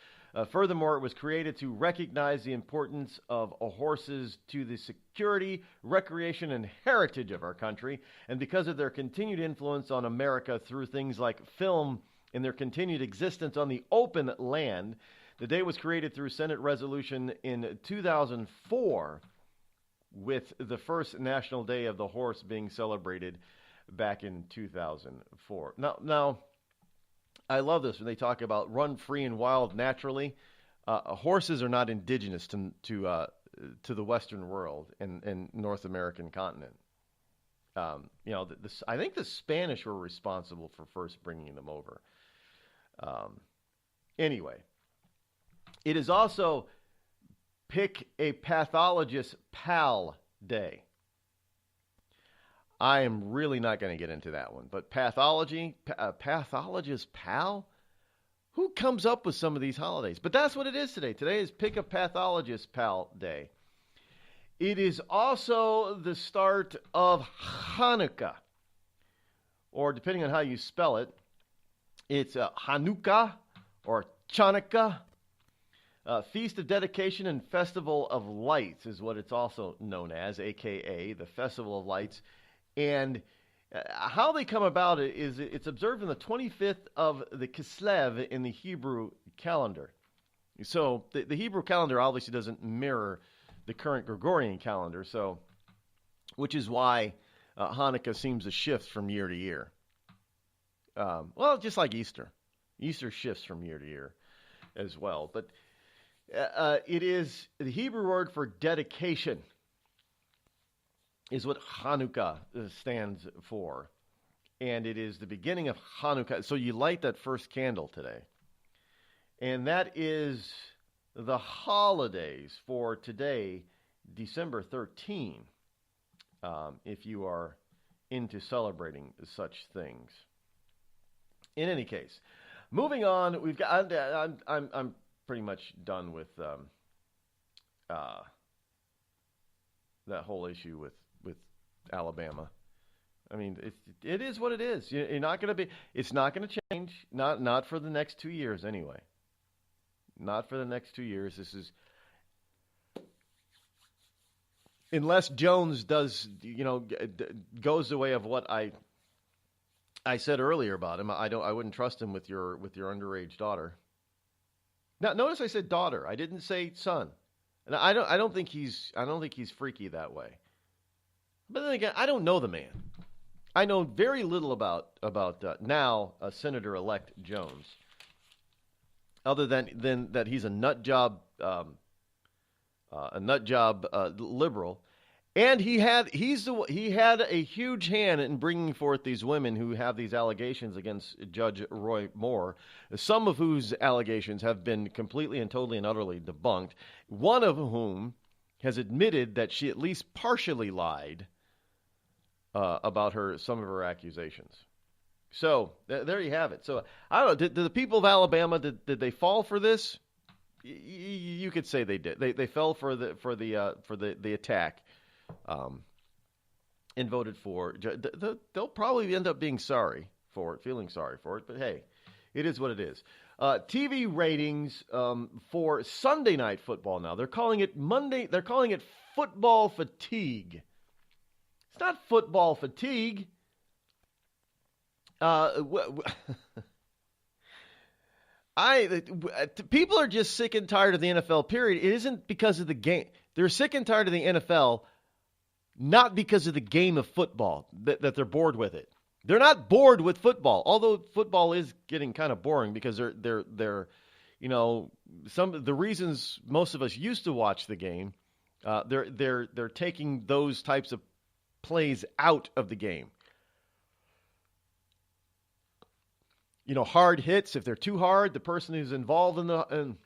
Speaker 4: Furthermore, it was created to recognize the importance of horses to the security, recreation, and heritage of our country, and because of their continued influence on America through things like film and their continued existence on the open land. The day was created through Senate resolution in 2004, with the first National Day of the Horse being celebrated back in 2004. Now, I love this when they talk about run free and wild naturally. Horses are not indigenous to the Western world and North American continent. I think the Spanish were responsible for first bringing them over. Anyway, it is also Pick a Pathologist Pal Day. I am really not going to get into that one. But pathology, pathologist pal? Who comes up with some of these holidays? But that's what it is today. Today is Pick a Pathologist Pal Day. It is also the start of Hanukkah, or depending on how you spell it, it's Hanukkah or Chanukah. Feast of Dedication and Festival of Lights is what it's also known as, a.k.a. the Festival of Lights. And how they come about it is it's observed on the 25th of the Kislev in the Hebrew calendar. So the Hebrew calendar obviously doesn't mirror the current Gregorian calendar, so which is why Hanukkah seems to shift from year to year. Well, just like Easter. Easter shifts from year to year as well. But it is the Hebrew word for dedication is what Hanukkah stands for. And it is the beginning of Hanukkah. So you light that first candle today. And that is the holidays for today, December 13, if you are into celebrating such things. In any case, moving on, we've got. I'm pretty much done with that whole issue with Alabama. I mean, it is what it is. You're not going to be. It's not going to change. Not for the next 2 years anyway. Not for the next 2 years. This is unless Jones does, goes the way of what I said earlier about him. I wouldn't trust him with your underage daughter. Now, notice I said daughter. I didn't say son. And I don't think he's freaky that way. But then again, I don't know the man. I know very little about now Senator-elect Jones, other than that he's a nut job liberal, and he had a huge hand in bringing forth these women who have these allegations against Judge Roy Moore, some of whose allegations have been completely and totally and utterly debunked. One of whom has admitted that she at least partially lied about some of her accusations. So there you have it. So I don't know. Did the people of Alabama did they fall for this? You could say they did. They fell for the attack, and voted for. They'll probably end up being sorry for it, feeling sorry for it. But hey, it is what it is. TV ratings for Sunday night football now. They're calling it Monday. They're calling it football fatigue. It's not football fatigue. People are just sick and tired of the NFL, period. It isn't because of the game. They're sick and tired of the NFL, not because of the game of football, that they're bored with it. They're not bored with football, although football is getting kind of boring because they're some of the reasons most of us used to watch the game, they're taking those types of plays out of the game. Hard hits, if they're too hard, the person who's involved and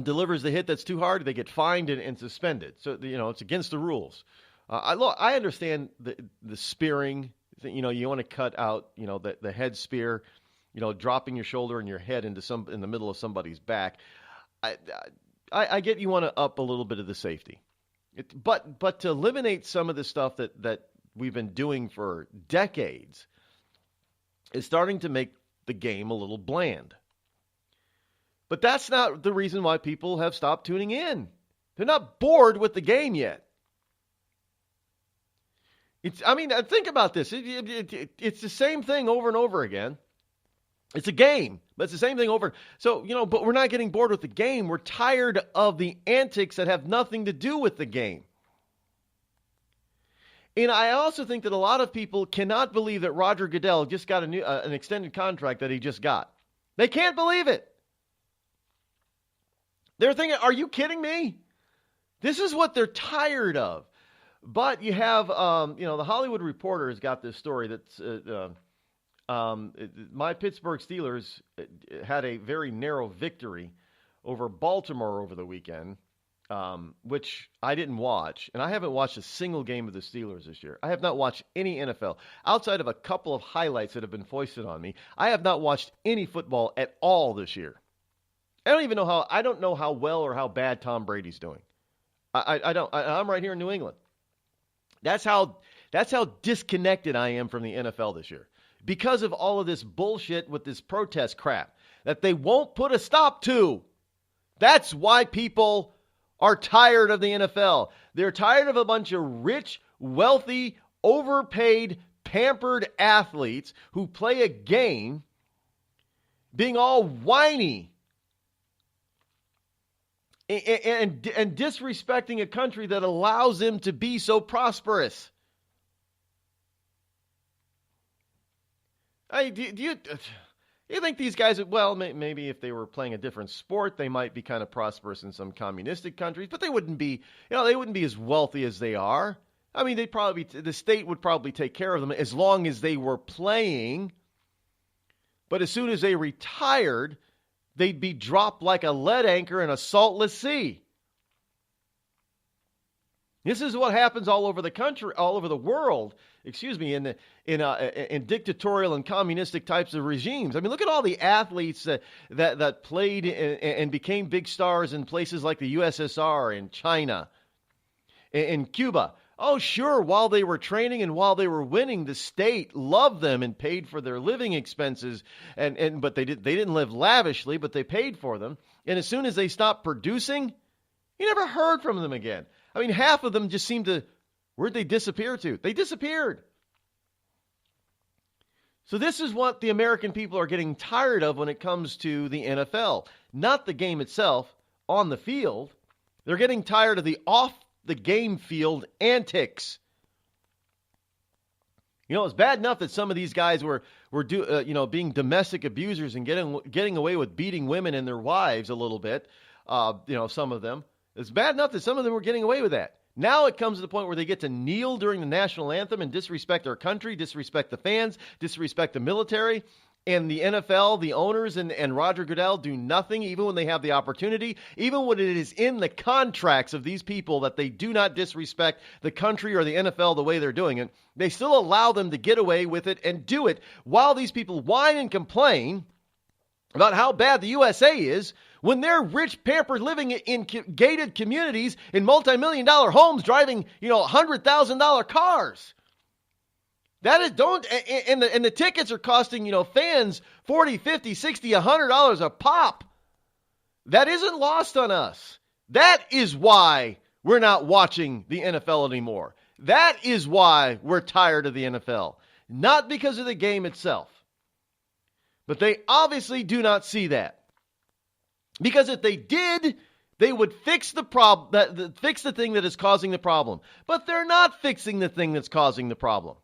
Speaker 4: delivers the hit that's too hard, they get fined and suspended. So, it's against the rules. I understand the spearing. You want to cut out, the head spear, dropping your shoulder and your head in the middle of somebody's back. I get you want to up a little bit of the safety. But to eliminate some of the stuff that we've been doing for decades is starting to make the game a little bland. But that's not the reason why people have stopped tuning in. They're not bored with the game yet. Think about this. It's the same thing over and over again. It's a game, but it's the same thing over. So, but we're not getting bored with the game. We're tired of the antics that have nothing to do with the game. And I also think that a lot of people cannot believe that Roger Goodell just got an extended contract that he just got. They can't believe it. They're thinking, are you kidding me? This is what they're tired of. But you have, the Hollywood Reporter has got this story that's, my Pittsburgh Steelers had a very narrow victory over Baltimore over the weekend. which I didn't watch, and I haven't watched a single game of the Steelers this year. I have not watched any NFL. Outside of a couple of highlights that have been foisted on me, I have not watched any football at all this year. I don't know how well or how bad Tom Brady's doing. I'm right here in New England. That's how disconnected I am from the NFL this year. Because of all of this bullshit with this protest crap that they won't put a stop to. That's why people are tired of the NFL. They're tired of a bunch of rich, wealthy, overpaid, pampered athletes who play a game being all whiny and disrespecting a country that allows them to be so prosperous. Do you think these guys, well, maybe if they were playing a different sport, they might be kind of prosperous in some communistic countries, but they wouldn't be as wealthy as they are. I mean, the state would probably take care of them as long as they were playing. But as soon as they retired, they'd be dropped like a lead anchor in a saltless sea. This is what happens all over the country, all over the world. In dictatorial and communistic types of regimes. I mean, look at all the athletes that played and became big stars in places like the USSR and China and Cuba. Oh, sure, while they were training and while they were winning, the state loved them and paid for their living expenses. But they didn't live lavishly, but they paid for them. And as soon as they stopped producing, you never heard from them again. I mean, half of them just seemed to. Where'd they disappear to? They disappeared. So this is what the American people are getting tired of when it comes to the NFL. Not the game itself on the field. They're getting tired of the off-the-game field antics. You know, it's bad enough that some of these guys were being domestic abusers and getting away with beating women and their wives a little bit. Some of them. It's bad enough that some of them were getting away with that. Now it comes to the point where they get to kneel during the national anthem and disrespect our country, disrespect the fans, disrespect the military. And the NFL, the owners, and Roger Goodell do nothing, even when they have the opportunity, even when it is in the contracts of these people that they do not disrespect the country or the NFL the way they're doing it. They still allow them to get away with it and do it while these people whine and complain about how bad the USA is when they're rich, pampered, living in gated communities in multi-million-dollar homes, driving, $100,000 cars. That is, and the tickets are costing, fans $40, $50, $60, $100 a pop. That isn't lost on us. That is why we're not watching the NFL anymore. That is why we're tired of the NFL. Not because of the game itself. But they obviously do not see that. Because if they did, they would fix the problem, fix the thing that is causing the problem. But they're not fixing the thing that's causing the problem.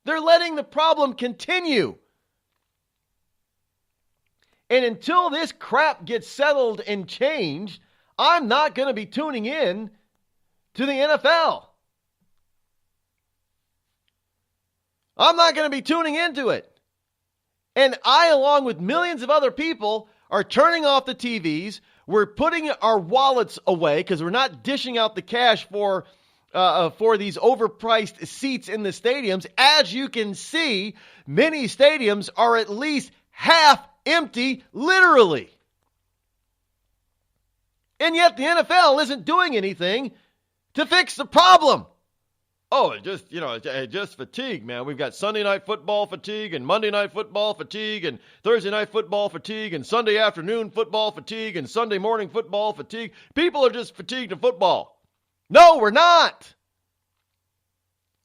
Speaker 4: They're letting the problem continue. And until this crap gets settled and changed, I'm not going to be tuning in to the NFL. I'm not going to be tuning into it. And I, along with millions of other people, are turning off the TVs. We're putting our wallets away because we're not dishing out the cash for these overpriced seats in the stadiums. As you can see, many stadiums are at least half empty, literally. And yet the NFL isn't doing anything to fix the problem. Oh, just fatigue, man. We've got Sunday night football fatigue and Monday night football fatigue and Thursday night football fatigue and Sunday afternoon football fatigue and Sunday morning football fatigue. People are just fatigued of football. No, we're not.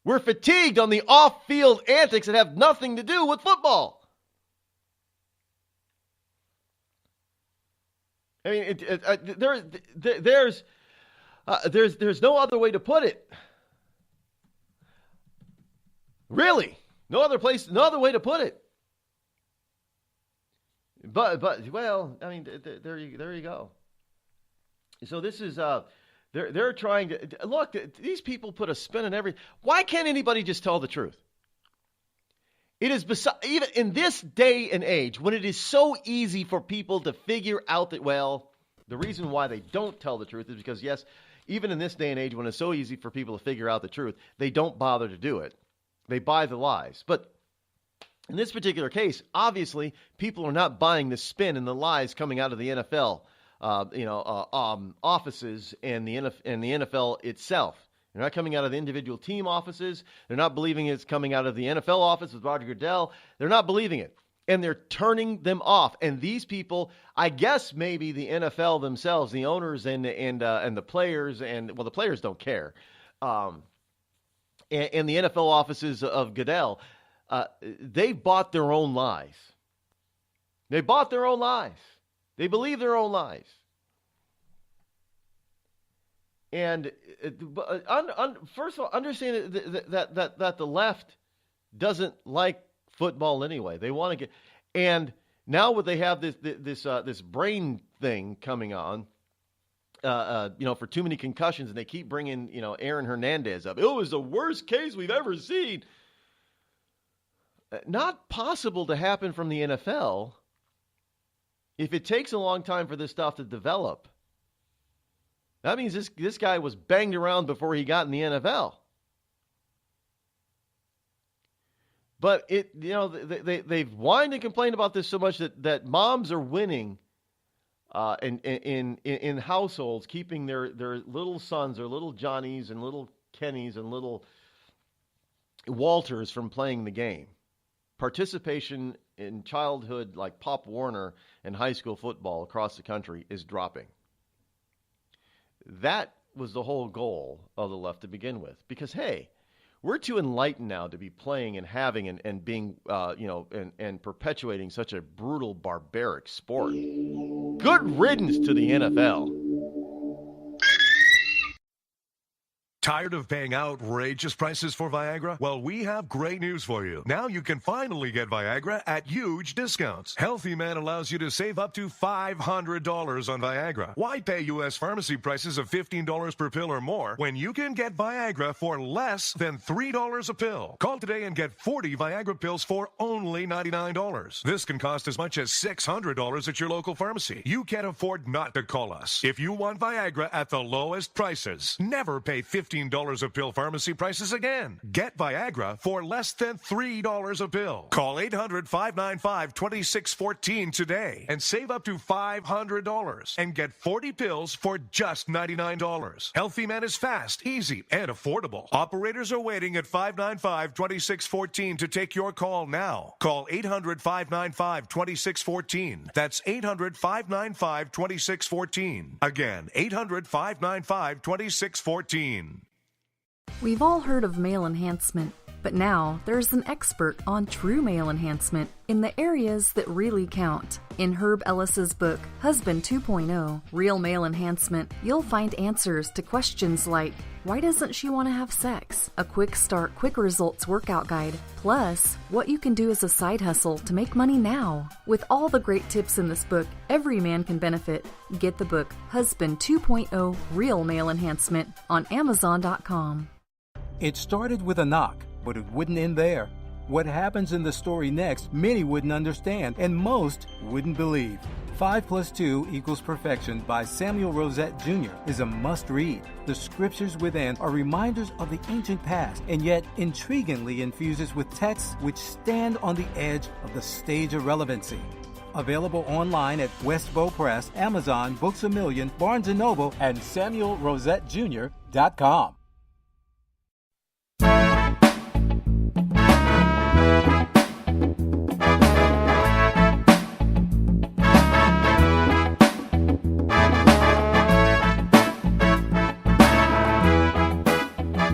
Speaker 4: We're fatigued on the off-field antics that have nothing to do with football. I mean, there's no other way to put it. Really, no other way to put it. But well, I mean, there you go. So this is they're trying to look. These people put a spin on every. Why can't anybody just tell the truth? It is even in this day and age when it is so easy for people to figure out that, well, The reason why they don't tell the truth is because, yes, even in this day and age when it's so easy for people to figure out the truth, they don't bother to do it. They buy the lies. But in this particular case, obviously, people are not buying the spin and the lies coming out of the NFL, offices and the NFL itself. They're not coming out of the individual team offices. They're not believing it's coming out of the NFL office with Roger Goodell. They're not believing it. And they're turning them off. And these people, I guess maybe the NFL themselves, the owners and the players, the players don't care. And the NFL offices of Goodell, they bought their own lies. They bought their own lies. They believe their own lies. And first of all, understand that the left doesn't like football anyway. They want to get, and now what they have this brain thing coming on, for too many concussions, and they keep bringing Aaron Hernandez up. It was the worst case we've ever seen. Not possible to happen from the NFL if it takes a long time for this stuff to develop. That means this guy was banged around before he got in the NFL. But they've whined and complained about this so much that moms are winning in households, keeping their little sons or little Johnnies and little Kennys and little Walters from playing the game. Participation in childhood like Pop Warner and high school football across the country is dropping. That was the whole goal of the left to begin with. Because, hey, we're too enlightened now to be playing and having and being, and perpetuating such a brutal, barbaric sport. Good riddance to the NFL.
Speaker 1: Tired of paying outrageous prices for Viagra? Well, we have great news for you. Now you can finally get Viagra at huge discounts. Healthy Man allows you to save up to $500 on Viagra. Why pay U.S. pharmacy prices of $15 per pill or more when you can get Viagra for less than $3 a pill? Call today and get 40 Viagra pills for only $99. This can cost as much as $600 at your local pharmacy. You can't afford not to call us. If you want Viagra at the lowest prices, never pay $15 a pill pharmacy prices again. Get Viagra for less than $3 a pill. Call 800-595-2614 today and save up to $500 and get 40 pills for just $99. Healthy Man is fast, easy, and affordable. Operators are waiting at 595-2614 to take your call now. Call 800-595-2614. That's 800-595-2614. Again, 800-595-2614.
Speaker 3: We've all heard of male enhancement, but now there's an expert on true male enhancement in the areas that really count. In Herb Ellis's book, Husband 2.0, Real Male Enhancement, you'll find answers to questions like, why doesn't she want to have sex? A quick start, quick results workout guide, plus what you can do as a side hustle to make money now. With all the great tips in this book, every man can benefit. Get the book, Husband 2.0, Real Male Enhancement, on Amazon.com.
Speaker 2: It started with a knock, but it wouldn't end there. What happens in the story next, many wouldn't understand, and most wouldn't believe. 5 + 2 = Perfection by Samuel Rosette Jr. is a must-read. The scriptures within are reminders of the ancient past, and yet intriguingly infuses with texts which stand on the edge of the stage of relevancy. Available online at Westbow Press, Amazon, Books A Million, Barnes & Noble, and SamuelRosetteJr.com.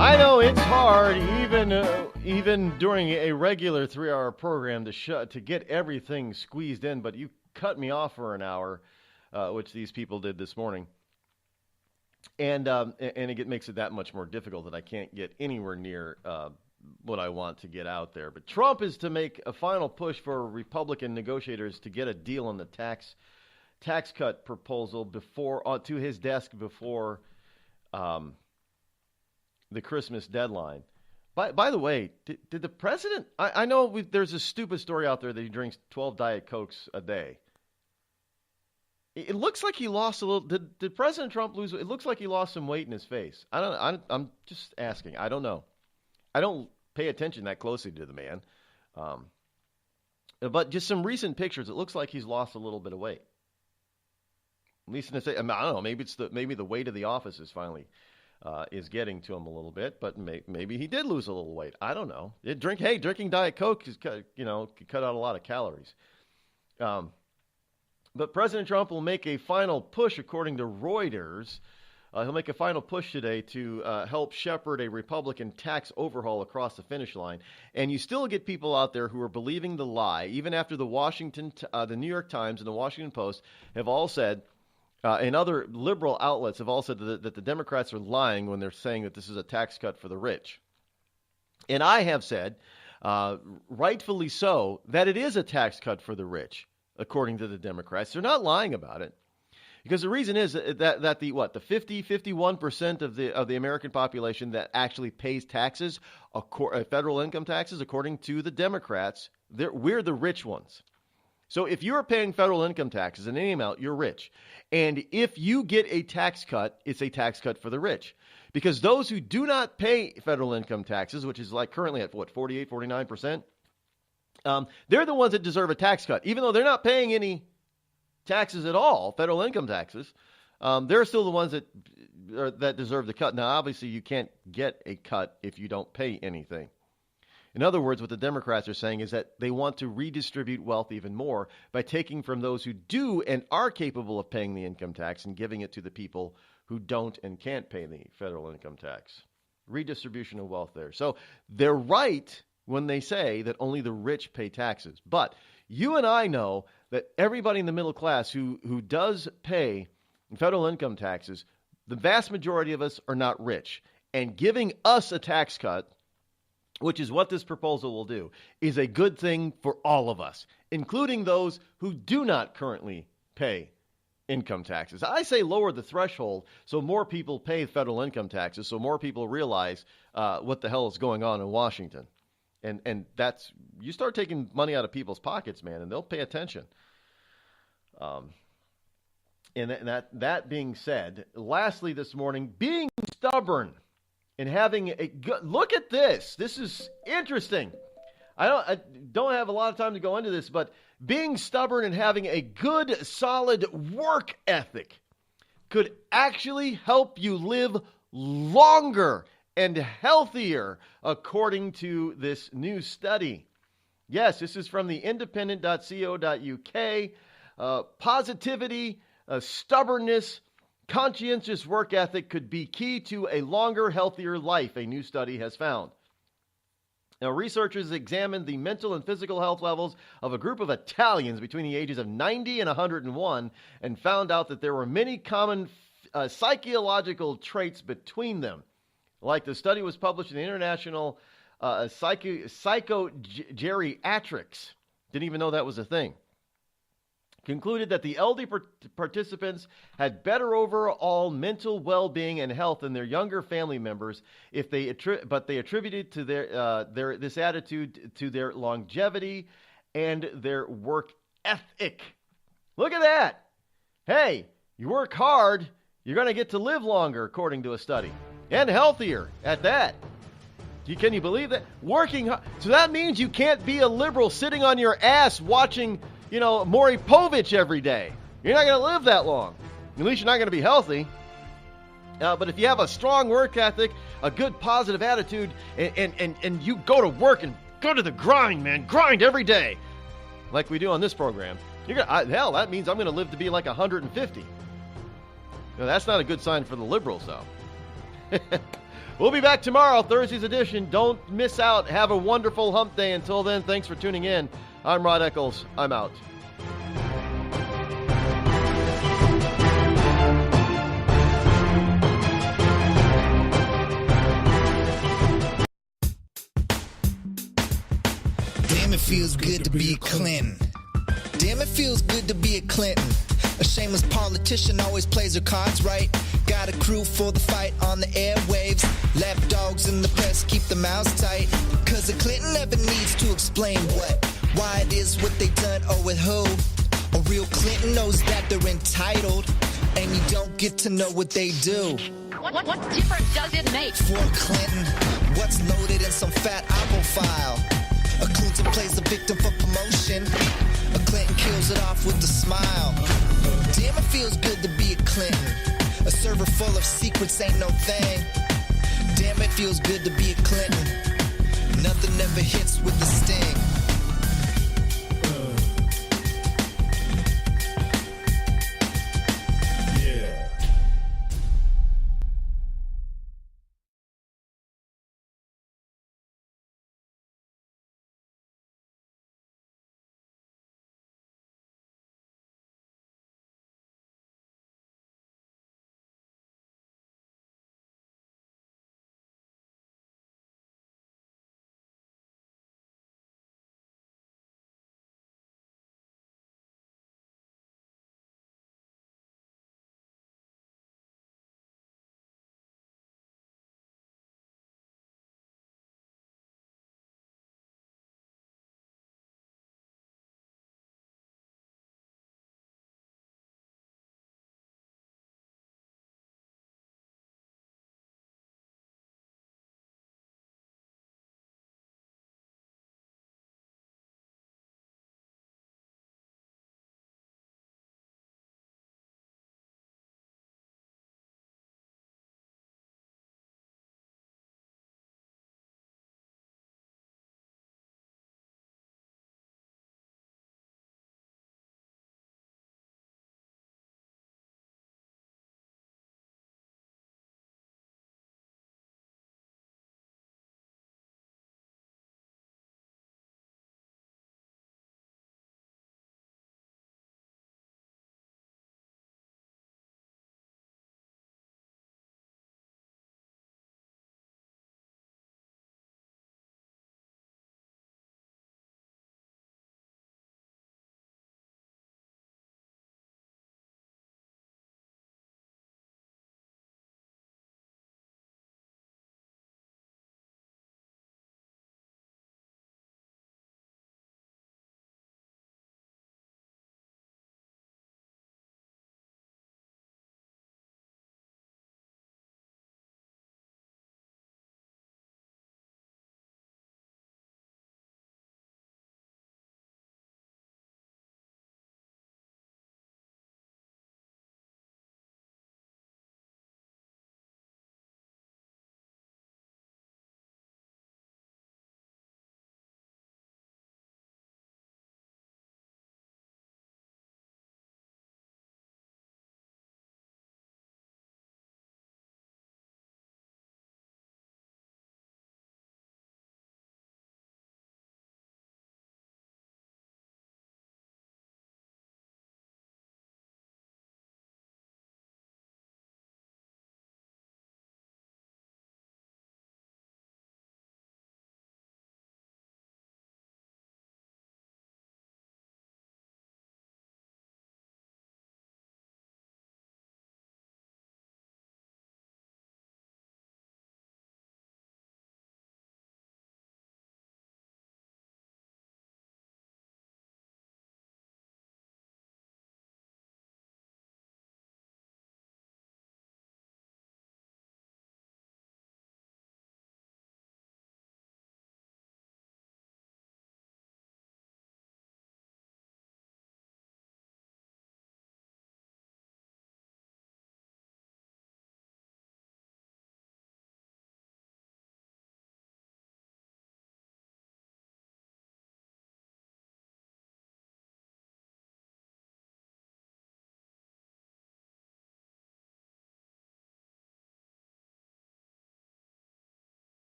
Speaker 4: I know it's hard, even during a regular 3-hour program, to get everything squeezed in. But you cut me off for an hour, which these people did this morning, and it makes it that much more difficult that I can't get anywhere near what I want to get out there. But Trump is to make a final push for Republican negotiators to get a deal on the tax cut proposal to his desk before the Christmas deadline. By the way, did the president... I know there's a stupid story out there that he drinks 12 Diet Cokes a day. It looks like he lost a little. Did President Trump lose? It looks like he lost some weight in his face. I'm just asking. I don't know. I don't pay attention that closely to the man. But just some recent pictures, it looks like he's lost a little bit of weight. At least I don't know. Maybe the weight of the office is finally is getting to him a little bit. But maybe he did lose a little weight. I don't know. Drinking Diet Coke is could cut out a lot of calories. But President Trump will make a final push, according to Reuters. He'll make a final push today to help shepherd a Republican tax overhaul across the finish line. And you still get people out there who are believing the lie, even after the New York Times and the Washington Post have all said, and other liberal outlets have all said that the Democrats are lying when they're saying that this is a tax cut for the rich. And I have said, rightfully so, that it is a tax cut for the rich, according to the Democrats. They're not lying about it. Because the reason is that the 51% of the American population that actually pays taxes, federal income taxes, according to the Democrats, we're the rich ones. So if you're paying federal income taxes in any amount, you're rich. And if you get a tax cut, it's a tax cut for the rich. Because those who do not pay federal income taxes, which is like currently at 48, 49%, they're the ones that deserve a tax cut. Even though they're not paying any taxes at all, federal income taxes, they're still the ones that deserve the cut. Now, obviously, you can't get a cut if you don't pay anything. In other words, what the Democrats are saying is that they want to redistribute wealth even more by taking from those who do and are capable of paying the income tax and giving it to the people who don't and can't pay the federal income tax. Redistribution of wealth there. So they're right when they say that only the rich pay taxes. But you and I know that everybody in the middle class who does pay federal income taxes, the vast majority of us are not rich. And giving us a tax cut, which is what this proposal will do, is a good thing for all of us, including those who do not currently pay income taxes. I say lower the threshold so more people pay federal income taxes, so more people realize what the hell is going on in Washington. And that's, you start taking money out of people's pockets, man, and they'll pay attention. And that being said, lastly this morning, being stubborn and having a good look at this. This is interesting. I don't have a lot of time to go into this, but being stubborn and having a good, solid work ethic could actually help you live longer and healthier, according to this new study. Yes, this is from the independent.co.uk. Positivity, stubbornness, conscientious work ethic could be key to a longer, healthier life, a new study has found. Now, researchers examined the mental and physical health levels of a group of Italians between the ages of 90 and 101 and found out that there were many common psychological traits between them. Like the study was published in the International Psychogeriatrics. Didn't even know that was a thing. Concluded that the elderly participants had better overall mental well-being and health than their younger family members, but they attributed to this attitude to their longevity and their work ethic. Look at that. Hey, you work hard, you're going to get to live longer, according to a study. And healthier at that. Can you believe that? Working hard. So that means you can't be a liberal sitting on your ass watching, Maury Povich every day. You're not going to live that long. At least you're not going to be healthy. But if you have a strong work ethic, a good positive attitude, and you go to work and go to the grind, man. Grind every day. Like we do on this program. That means I'm going to live to be like 150. That's not a good sign for the liberals, though. We'll be back tomorrow, Thursday's edition. Don't miss out. Have a wonderful hump day. Until then, thanks for tuning in. I'm Rod Eccles. I'm out.
Speaker 6: Damn, it feels good to be a Clinton. Damn, it feels good to be a Clinton. A shameless politician always plays her cards right. Got a crew for the fight on the airwaves. Lapdogs in the press keep their mouths tight. Cause a Clinton never needs to explain what, why it is what they done or with who. A real Clinton knows that they're entitled, and you don't get to know what they do.
Speaker 8: What difference does it make?
Speaker 6: For Clinton, what's loaded in some fat Apple file? A Clinton plays a victim for promotion. A Clinton kills it off with a smile. Damn, it feels good to be a Clinton. A server full of secrets ain't no thing. Damn, it feels good to be a Clinton. Nothing ever hits with the sting.